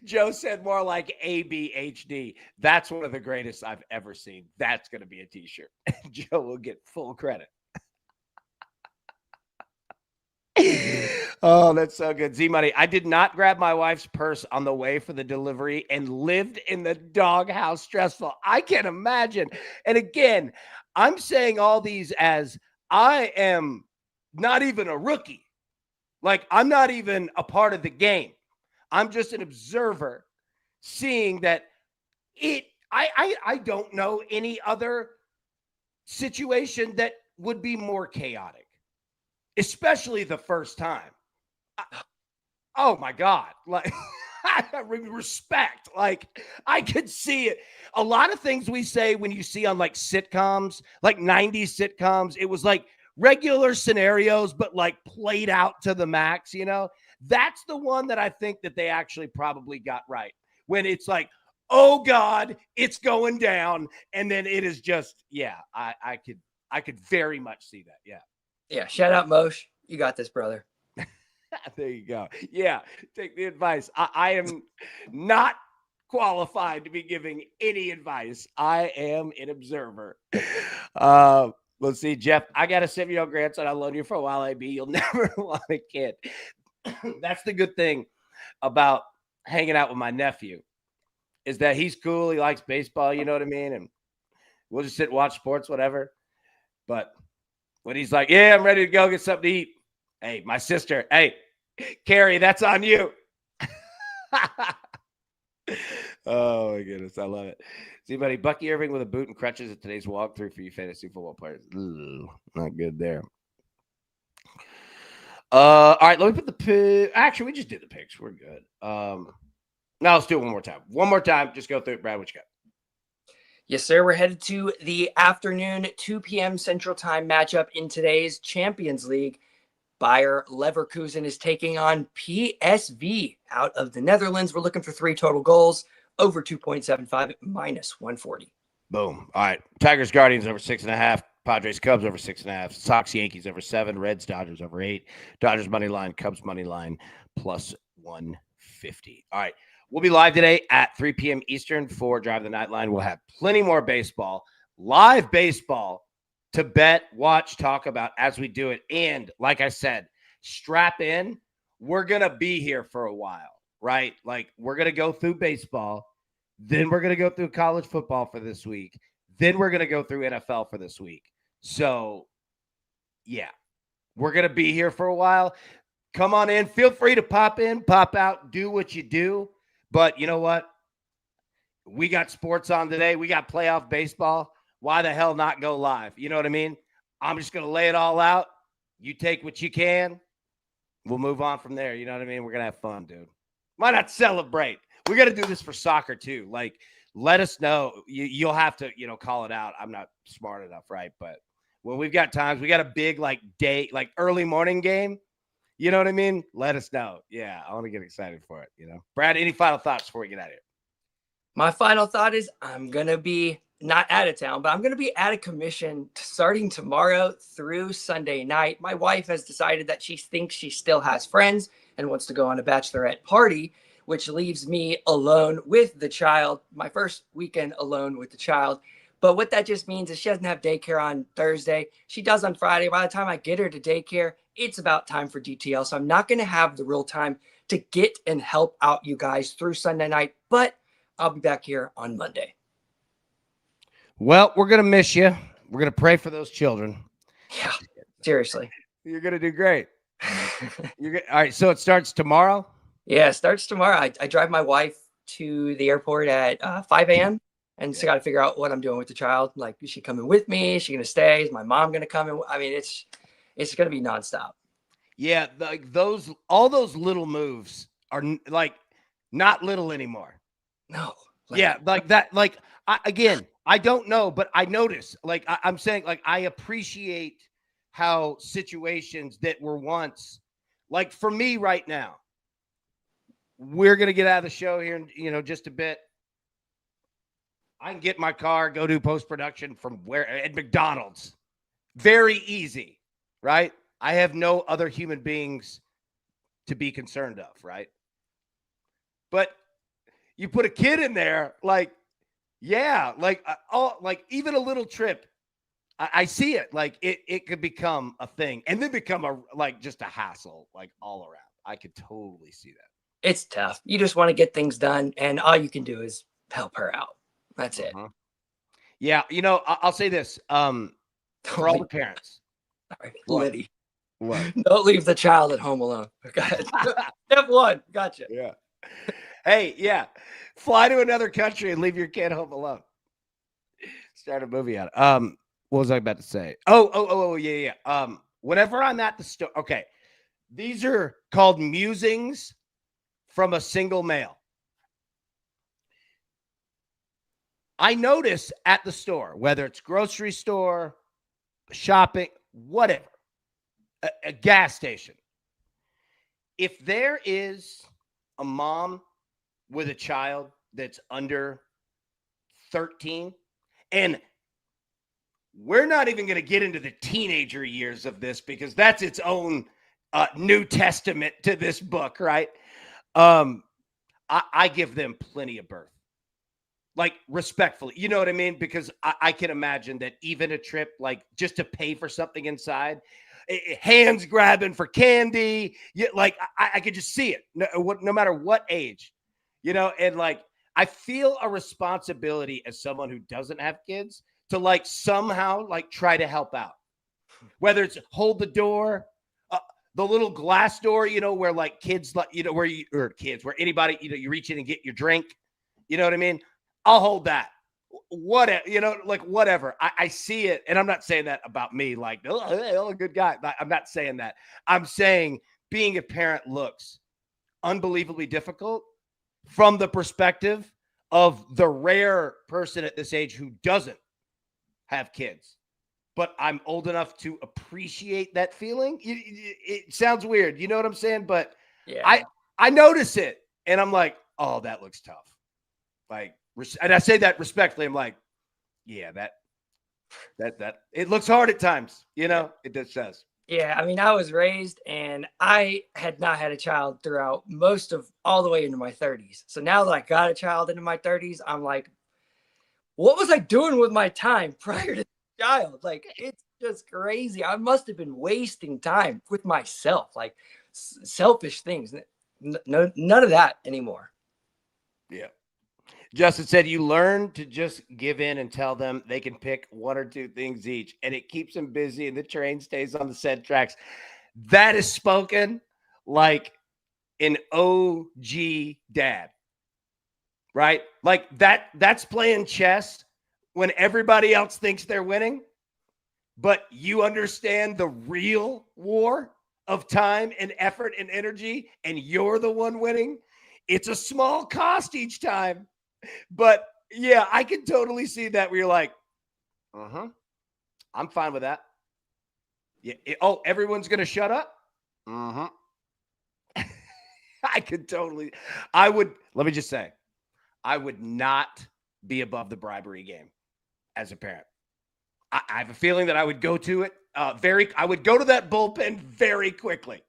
Joe said more like ABHD. That's one of the greatest I've ever seen. That's going to be a t-shirt. Joe will get full credit. Oh, that's so good. Z-Money, I did not grab my wife's purse on the way for the delivery and lived in the doghouse. Stressful. I can imagine. And again, I'm saying all these as I am not even a rookie. Like, I'm not even a part of the game. I'm just an observer seeing that I don't know any other situation that would be more chaotic, especially the first time. Oh my God. Like, I respect. Like, I could see it. A lot of things we say when you see on like sitcoms, like 90s sitcoms, it was like regular scenarios, but like played out to the max, That's the one that I think that they actually probably got right. When it's like, oh God, it's going down. And then it is just, I could very much see that. Yeah. Yeah. Shout out Mosh. You got this, brother. There you go. Yeah. Take the advice. I am not qualified to be giving any advice. I am an observer. Let's see, Jeff. I got a 7-year-old grandson. I'll loan you for a while, AB. You'll never want a kid. That's the good thing about hanging out with my nephew is that he's cool. He likes baseball. You know what I mean? And We'll just sit and watch sports, whatever. But when he's like, yeah, I'm ready to go get something to eat. Hey, my sister. Hey, Carrie, that's on you. Oh, my goodness. I love it. See, buddy, Bucky Irving with a boot and crutches at today's walkthrough for you fantasy football players. Ugh, not good there. All right, let me put the pick. Actually, we just did the picks. We're good. Now let's do it one more time. One more time. Just go through it. Brad, what you got? Yes, sir. We're headed to the afternoon 2 p.m. Central Time matchup in today's Champions League. Bayer Leverkusen is taking on PSV out of the Netherlands. We're looking for 3 total goals, over 2.75 minus 140. Boom. All right. Tigers Guardians over 6.5. Padres Cubs over 6.5. Sox Yankees over 7. Reds Dodgers over 8. Dodgers money line. Cubs money line plus 150. All right. We'll be live today at 3 p.m. Eastern for Drive the Nightline. We'll have plenty more baseball, live baseball to bet, watch, talk about as we do it. And like I said, strap in. We're going to be here for a while, right? Like we're going to go through baseball. Then we're going to go through college football for this week. Then we're going to go through NFL for this week. So, yeah, we're going to be here for a while. Come on in. Feel free to pop in, pop out, do what you do. But you know what? We got sports on today. We got playoff baseball. Why the hell not go live? You know what I mean? I'm just going to lay it all out. You take what you can. We'll move on from there. You know what I mean? We're going to have fun, dude. Why not celebrate? We got to do this for soccer too. Like, let us know. You'll have to, call it out. I'm not smart enough, right? But when we've got times, we got a big early morning game. You know what I mean? Let us know. Yeah, I want to get excited for it. Brad, any final thoughts before we get out of here? My final thought is I'm going to be not out of town, but I'm going to be out of commission starting tomorrow through Sunday night. My wife has decided that she thinks she still has friends and wants to go on a bachelorette party, which leaves me alone with the child, my first weekend alone with the child. But what that just means is she doesn't have daycare on Thursday. She does on Friday. By the time I get her to daycare, it's about time for DTL. So I'm not going to have the real time to get and help out you guys through Sunday night, but I'll be back here on Monday. Well, we're going to miss you. We're going to pray for those children. Yeah, seriously. You're going to do great. All right, so it starts tomorrow? Yeah, it starts tomorrow. I drive my wife to the airport at 5 a.m. And so I got to figure out what I'm doing with the child. Like, is she coming with me? Is she going to stay? Is my mom going to come? I mean, it's going to be nonstop. Yeah, all those little moves are like not little anymore. No. Yeah, like that. Like, I don't know, but I notice, like, I'm saying, like, I appreciate how situations that were once, like, for me right now, we're going to get out of the show here in, just a bit. I can get in my car, go do post-production from at McDonald's. Very easy, right? I have no other human beings to be concerned of, right? But you put a kid in there, like, yeah, like, even a little trip, I see it. Like, it could become a thing and then become just a hassle, like, all around. I could totally see that. It's tough. You just want to get things done, and all you can do is help her out. That's it. Yeah, I'll say this. For all the parents. Sorry, Liddy. What? Don't leave the child at home alone. Go ahead. Step 1. Gotcha. Yeah. Hey, yeah. Fly to another country and leave your kid home alone. Start a movie on it. What was I about to say? Oh, yeah. Whenever I'm at the store, okay. These are called musings from a single male. I notice at the store, whether it's grocery store, shopping, whatever, a gas station, if there is a mom with a child that's under 13, and we're not even going to get into the teenager years of this because that's its own New Testament to this book, right? I give them plenty of birth. Like, respectfully, you know what I mean? Because I can imagine that even a trip, like, just to pay for something inside, hands grabbing for candy, I could just see it, no matter what age, and, like, I feel a responsibility as someone who doesn't have kids to like somehow like try to help out, whether it's hold the door, the little glass door, where like kids, like, where you, or kids, where anybody, you reach in and get your drink, you know what I mean? I'll hold that. Whatever, like whatever. I see it. And I'm not saying that about me, like, oh, good guy. I'm not saying that. I'm saying being a parent looks unbelievably difficult from the perspective of the rare person at this age who doesn't have kids. But I'm old enough to appreciate that feeling. It sounds weird. You know what I'm saying? But yeah, I notice it and I'm like, oh, that looks tough. Like, and I say that respectfully. I'm like, yeah, that it looks hard at times, it just says. yeah. I mean, I was raised and I had not had a child throughout most of all the way into my 30s. So now that I got a child into my 30s, I'm like, what was I doing with my time prior to the child? Like, it's just crazy. I must have been wasting time with myself, like selfish things. No, none of that anymore. Yeah. Justin said, you learn to just give in and tell them they can pick one or two things each, and it keeps them busy and the train stays on the set tracks. That is spoken like an OG dad, right? Like that's playing chess when everybody else thinks they're winning, but you understand the real war of time and effort and energy, and you're the one winning. It's a small cost each time. But yeah, I can totally see that where you're like, I'm fine with that. Yeah. Everyone's going to shut up. I could totally, let me just say, I would not be above the bribery game as a parent. I have a feeling that I would go to it I would go to that bullpen very quickly.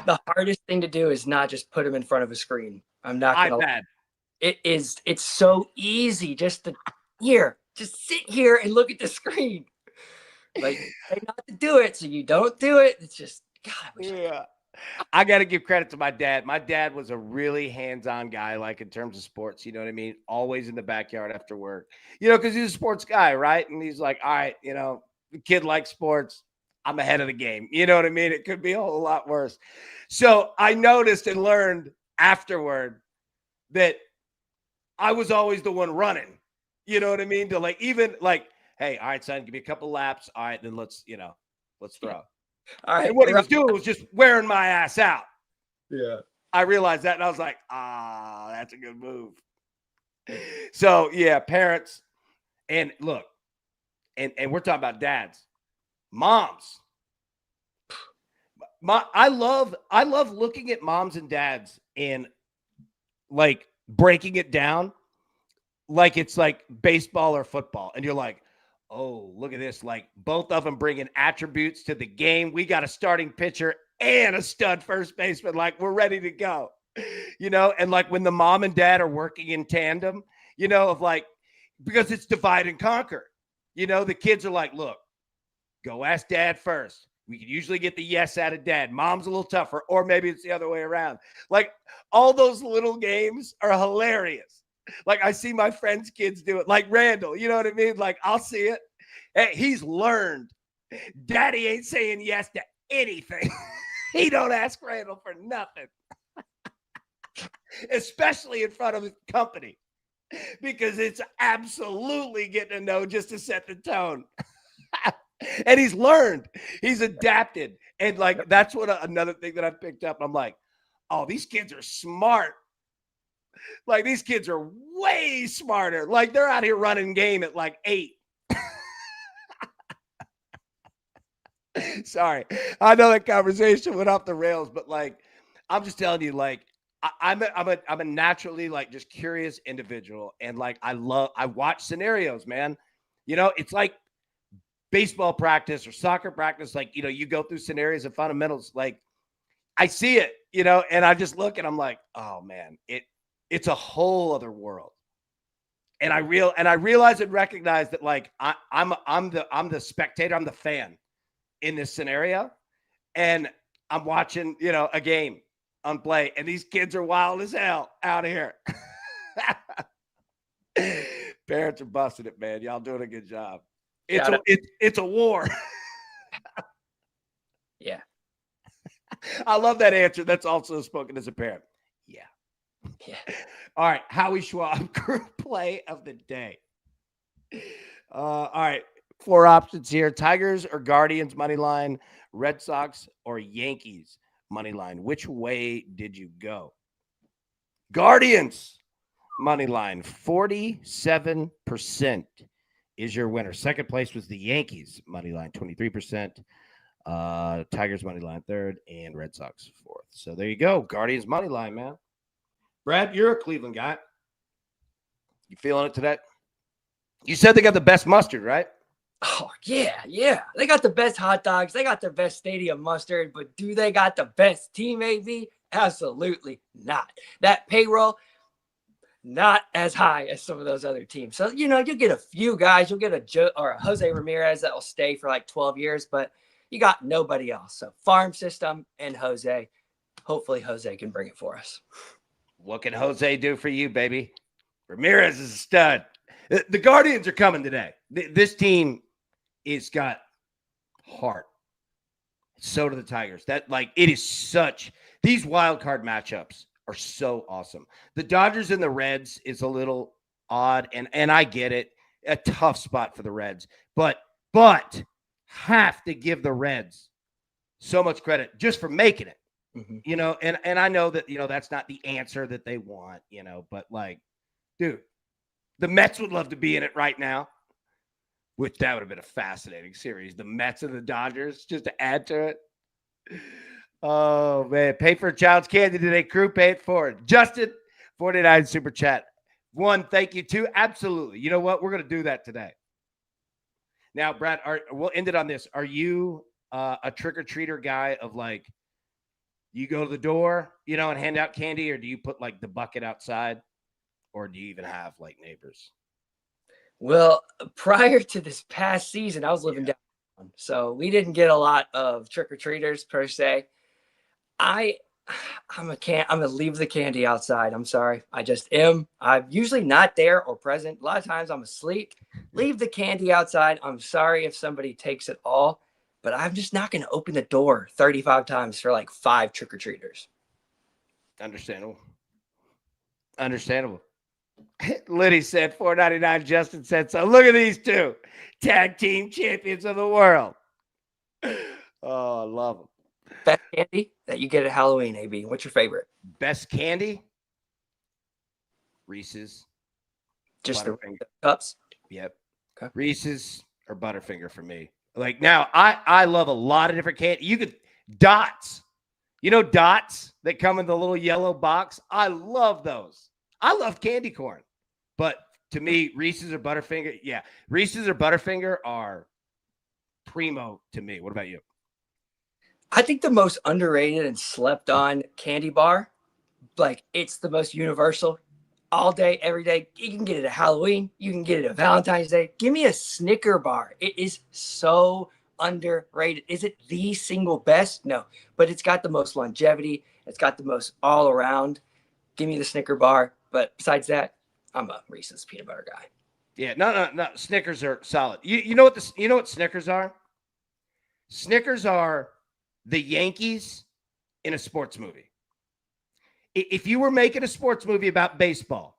The hardest thing to do is not just put them in front of a screen. I'm not going to. It's so easy just to just sit here and look at the screen. Like, say not to do it, so you don't do it. It's just, God, I got to give credit to my dad. My dad was a really hands-on guy, like in terms of sports, you know what I mean? Always in the backyard after work, because he's a sports guy, right? And he's like, all right, the kid likes sports. I'm ahead of the game. You know what I mean? It could be a whole lot worse. So I noticed and learned afterward that I was always the one running. You know what I mean? To like, even like, hey, all right, son, give me a couple laps. All right, then let's throw. All right. And what he was doing was just wearing my ass out. Yeah. I realized that, and I was like, that's a good move. So yeah, parents, and look, and we're talking about dads, moms. I love looking at moms and dads and like breaking it down like it's like baseball or football. And you're like, oh, look at this. Like both of them bringing attributes to the game. We got a starting pitcher and a stud first baseman. Like we're ready to go, and like when the mom and dad are working in tandem, of like, because it's divide and conquer, the kids are like, look, go ask dad first. We can usually get the yes out of dad. Mom's a little tougher, or maybe it's the other way around. Like all those little games are hilarious. Like I see my friends' kids do it, like Randall, you know what I mean? Like I'll see it. Hey, he's learned. Daddy ain't saying yes to anything. He don't ask Randall for nothing. Especially in front of his company. Because it's absolutely getting a no just to set the tone. And he's learned. He's adapted. And like that's what another thing that I picked up. I'm like, oh, these kids are smart. Like these kids are way smarter. Like they're out here running game at like 8. Sorry. I know that conversation went off the rails, but like I'm just telling you, like I'm a naturally like just curious individual. And like I watch scenarios, man. It's like baseball practice or soccer practice. Like, you go through scenarios and fundamentals. Like I see it, and I just look and I'm like, oh man, it's a whole other world. And I realize and recognize that like I'm the spectator, I'm the fan in this scenario. And I'm watching, a game on play, and these kids are wild as hell out here. Parents are busting it, man. Y'all doing a good job. Shout out. It's a war. Yeah. I love that answer. That's also spoken as a parent. Yeah. Yeah. All right. Howie Schwab, group play of the day. All right. 4 options here. Tigers or Guardians money line, Red Sox or Yankees money line. Which way did you go? Guardians money line, 47% is your winner. Second place was the Yankees money line, 23%. Tigers money line third, and Red Sox fourth. So there you go. Guardians money line, man. Brad, you're a Cleveland guy. You feeling it today? You said they got the best mustard, right? Oh, yeah, yeah. They got the best hot dogs. They got the best stadium mustard, but do they got the best team, AB? Absolutely not. That payroll, not as high as some of those other teams. So, you'll get a few guys. You'll get a Jose Ramirez that will stay for like 12 years, but you got nobody else. So, farm system and Jose. Hopefully, Jose can bring it for us. What can Jose do for you, baby? Ramirez is a stud. The Guardians are coming today. This team is got heart. So do the Tigers. These wild card matchups are so awesome. The Dodgers and the Reds is a little odd, and I get it. A tough spot for the Reds. But have to give the Reds so much credit just for making it. Mm-hmm. And I know that, that's not the answer that they want, but dude, the Mets would love to be in it right now, which that would have been a fascinating series. The Mets and the Dodgers, just to add to it. Oh, man. Pay for a child's candy today, crew. Pay it forward. Justin, 49 Super Chat. 1, thank you. 2, absolutely. You know what? We're going to do that today. Now, Brad, we'll end it on this. Are you a trick-or-treater guy of you go to the door, and hand out candy, or do you put the bucket outside? Or do you even have neighbors? Well, prior to this past season, I was living down, so we didn't get a lot of trick-or-treaters per se. I'm gonna leave the candy outside. I'm sorry. I just am. I'm usually not there or present. A lot of times I'm asleep. Leave the candy outside. I'm sorry if somebody takes it all, but I'm just not gonna open the door 35 times for 5 trick-or-treaters. Understandable. Liddy said $4.99. Justin said so. Look at these two tag team champions of the world. Oh, I love them. Best candy that you get at Halloween, AB. What's your favorite? Best candy? Reese's. Just the cups? Yep. Okay. Reese's or Butterfinger for me. Now, I love a lot of different candy. You could dots. Dots that come in the little yellow box? I love those. I love candy corn. But to me, Reese's or Butterfinger, yeah. Reese's or Butterfinger are primo to me. What about you? I think the most underrated and slept on candy bar, it's the most universal. All day, every day. You can get it at Halloween. You can get it at Valentine's Day. Give me a Snicker bar. It is so underrated. Is it the single best? No, but it's got the most longevity. It's got the most all around. Give me the Snicker bar. But besides that, I'm a Reese's peanut butter guy. Yeah, no. Snickers are solid. You know what Snickers are? Snickers are the Yankees in a sports movie. If you were making a sports movie about baseball,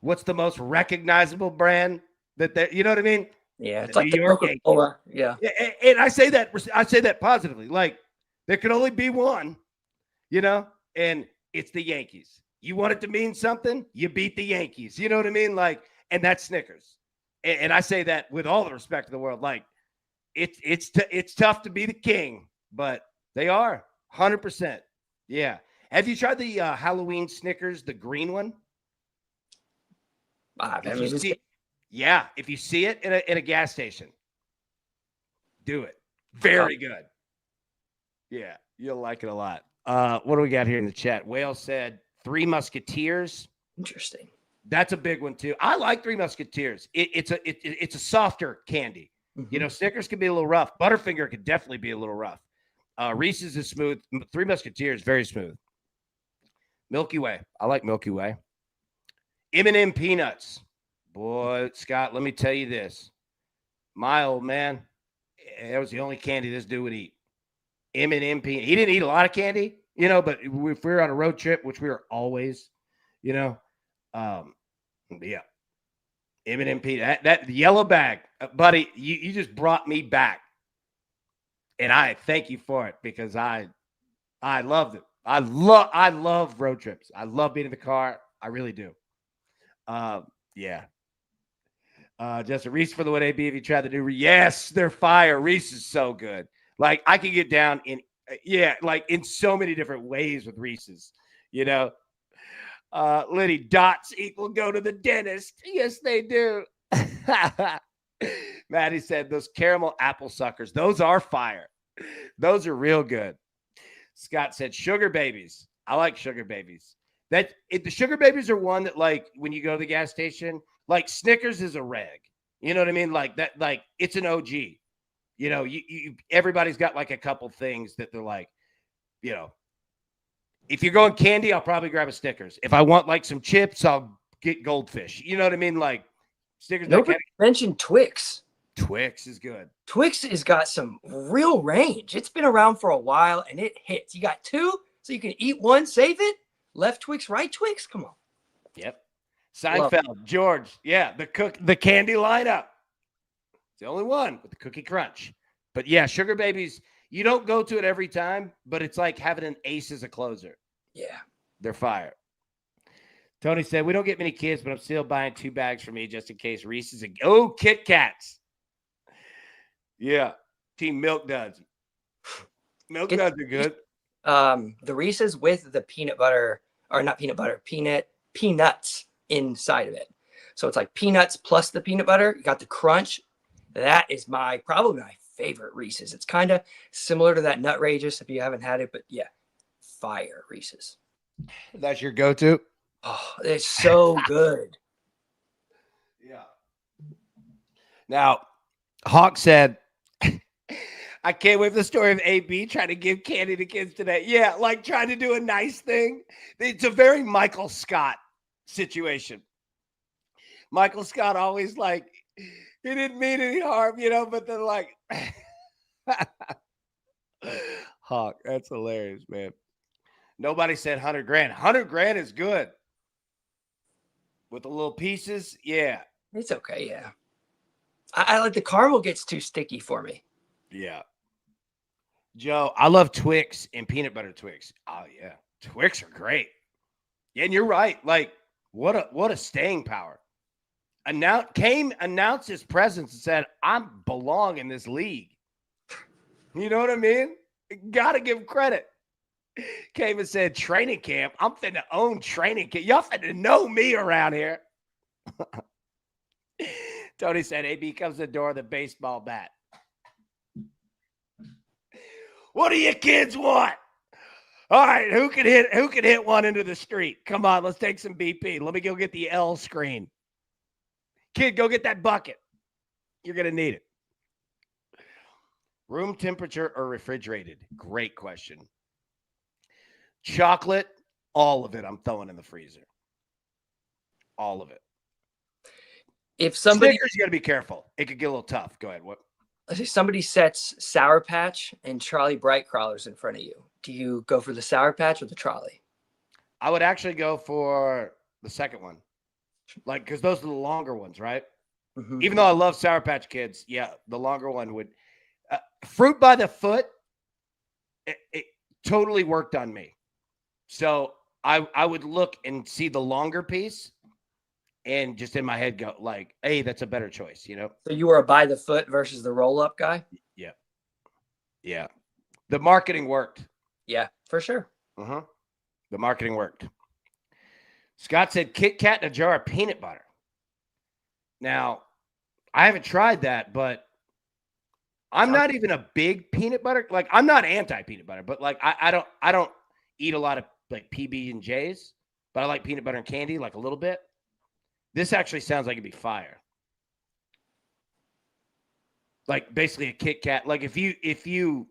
what's the most recognizable brand that you know what I mean? Yeah, it's the Coca-Cola. Yeah. And I say that positively. There can only be one, and it's the Yankees. You want it to mean something, you beat the Yankees. You know what I mean? And that's Snickers. And I say that with all the respect in the world. It's tough to be the king, but they are 100%. Yeah. Have you tried the Halloween Snickers, the green one? Yeah. If you see it in a gas station, do it. Very good. Yeah. You'll like it a lot. What do we got here in the chat? Whale said, Three Musketeers. Interesting. That's a big one too. I like Three Musketeers. It's a softer candy. Mm-hmm. Snickers can be a little rough. Butterfinger could definitely be a little rough. Reese's is smooth. Three Musketeers, very smooth. Milky Way. I like Milky Way. M&M peanuts. Boy, Scott, let me tell you this. My old man, that was the only candy this dude would eat. M&M peanut. He didn't eat a lot of candy, but if we were on a road trip, which we were always, you know, um, yeah, M&M peanut. That yellow bag, buddy, you just brought me back. And I thank you for it because I loved it. I love road trips. I love being in the car. I really do. Yeah. Just a Reese for the win, AB. If you try the new, yes, they're fire. Reese is so good. Like I can get down like in so many different ways with Reese's. Liddy, dots equal go to the dentist. Yes, they do. Maddie said those caramel apple suckers. Those are fire. Those are real good. Scott said sugar babies. I like sugar babies. The sugar babies are one that like when you go to the gas station, like Snickers is a reg. You know what I mean? Like that, like it's an OG. Everybody's got like a couple things that they're like, if you're going candy, I'll probably grab a Snickers. If I want like some chips, I'll get Goldfish. You know what I mean? Like Snickers. Nobody mentioned Twix. Twix is good. Twix has got some real range. It's been around for a while and it hits. You got two, so you can eat one, save it. Left Twix, right Twix. Come on. Yep. Seinfeld, George. Yeah, the candy lineup. It's the only one with the cookie crunch. But yeah, sugar babies, you don't go to it every time, but it's like having an ace as a closer. Yeah. They're fire. Tony said, we don't get many kids, but I'm still buying 2 bags for me just in case Reese's. Kit Kats. Yeah. Team Milk Duds. Milk Duds are good. The Reese's with the peanut butter, or not peanut butter, peanuts inside of it. So it's like peanuts plus the peanut butter. You got the crunch. That is probably my favorite Reese's. It's kind of similar to that Nutrageous if you haven't had it, but yeah, fire Reese's. That's your go-to? Oh, it's so good. Yeah. Now, Hawk said, I can't wait for the story of AB trying to give candy to kids today. Yeah, like trying to do a nice thing. It's a very Michael Scott situation. Michael Scott always like, he didn't mean any harm, but they're like, Hawk, that's hilarious, man. Nobody said 100 grand. 100 grand is good. With the little pieces, yeah. It's okay, yeah. I like the caramel gets too sticky for me. Yeah. Joe, I love Twix and peanut butter Twix. Oh, yeah. Twix are great. Yeah, and you're right. Like, what a staying power. Announced his presence and said, I belong in this league. You know what I mean? Got to give him credit. Came and said, training camp. I'm finna own training camp. Y'all finna know me around here. Tony said, AB comes to the door with a baseball bat. What do you kids want? All right, who can hit one into the street? Come on, let's take some BP. Let me go get the L screen. Kid, go get that bucket. You're going to need it. Room temperature or refrigerated? Great question. Chocolate, all of it I'm throwing in the freezer. All of it. If somebody... Snickers, you got to be careful. It could get a little tough. Go ahead. What? Let's say somebody sets Sour Patch and Charlie Bright Crawlers in front of you. Do you go for the Sour Patch or the Trolley? I would actually go for the second one. Like, because those are the longer ones, right? Mm-hmm. Even though I love Sour Patch Kids, yeah, the longer one would. Fruit by the foot, it totally worked on me. So I would look and see the longer piece and just in my head go like, hey, that's a better choice, So you were a by the foot versus the roll-up guy? Yeah. Yeah. The marketing worked. Yeah, for sure. Uh-huh. The marketing worked. Scott said Kit Kat in a jar of peanut butter. Now, I haven't tried that, but I'm not even a big peanut butter. Like, I'm not anti-peanut butter, but like I don't eat a lot of like PB&Js, but I like peanut butter and candy like a little bit. This actually sounds like it'd be fire. Like basically a Kit Kat. Like if you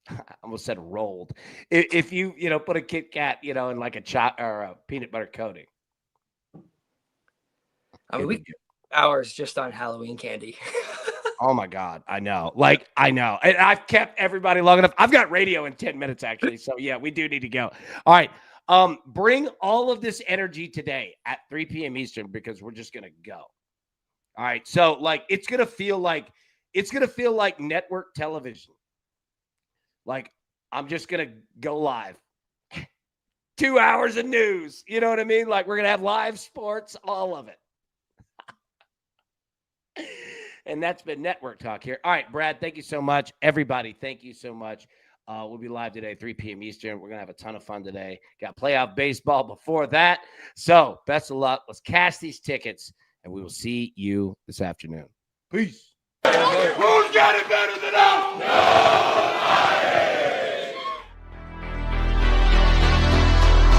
I almost said rolled. If you put a Kit Kat, in like a or a peanut butter coating. I mean, hours just on Halloween candy. Oh my God. I know. Like, I know. And I've kept everybody long enough. I've got radio in 10 minutes, actually. So yeah, we do need to go. All right. Bring all of this energy today at 3 p.m. Eastern because we're just gonna go. All right. So like it's gonna feel like network television. Like I'm just gonna go live. 2 hours of news. You know what I mean? Like we're gonna have live sports, all of it. And that's been Network Talk here. All right, Brad, thank you so much. Everybody, thank you so much. We'll be live today, 3 p.m. Eastern. We're going to have a ton of fun today. Got playoff baseball before that. So best of luck. Let's cash these tickets, and we will see you this afternoon. Peace. Who's got it better than us?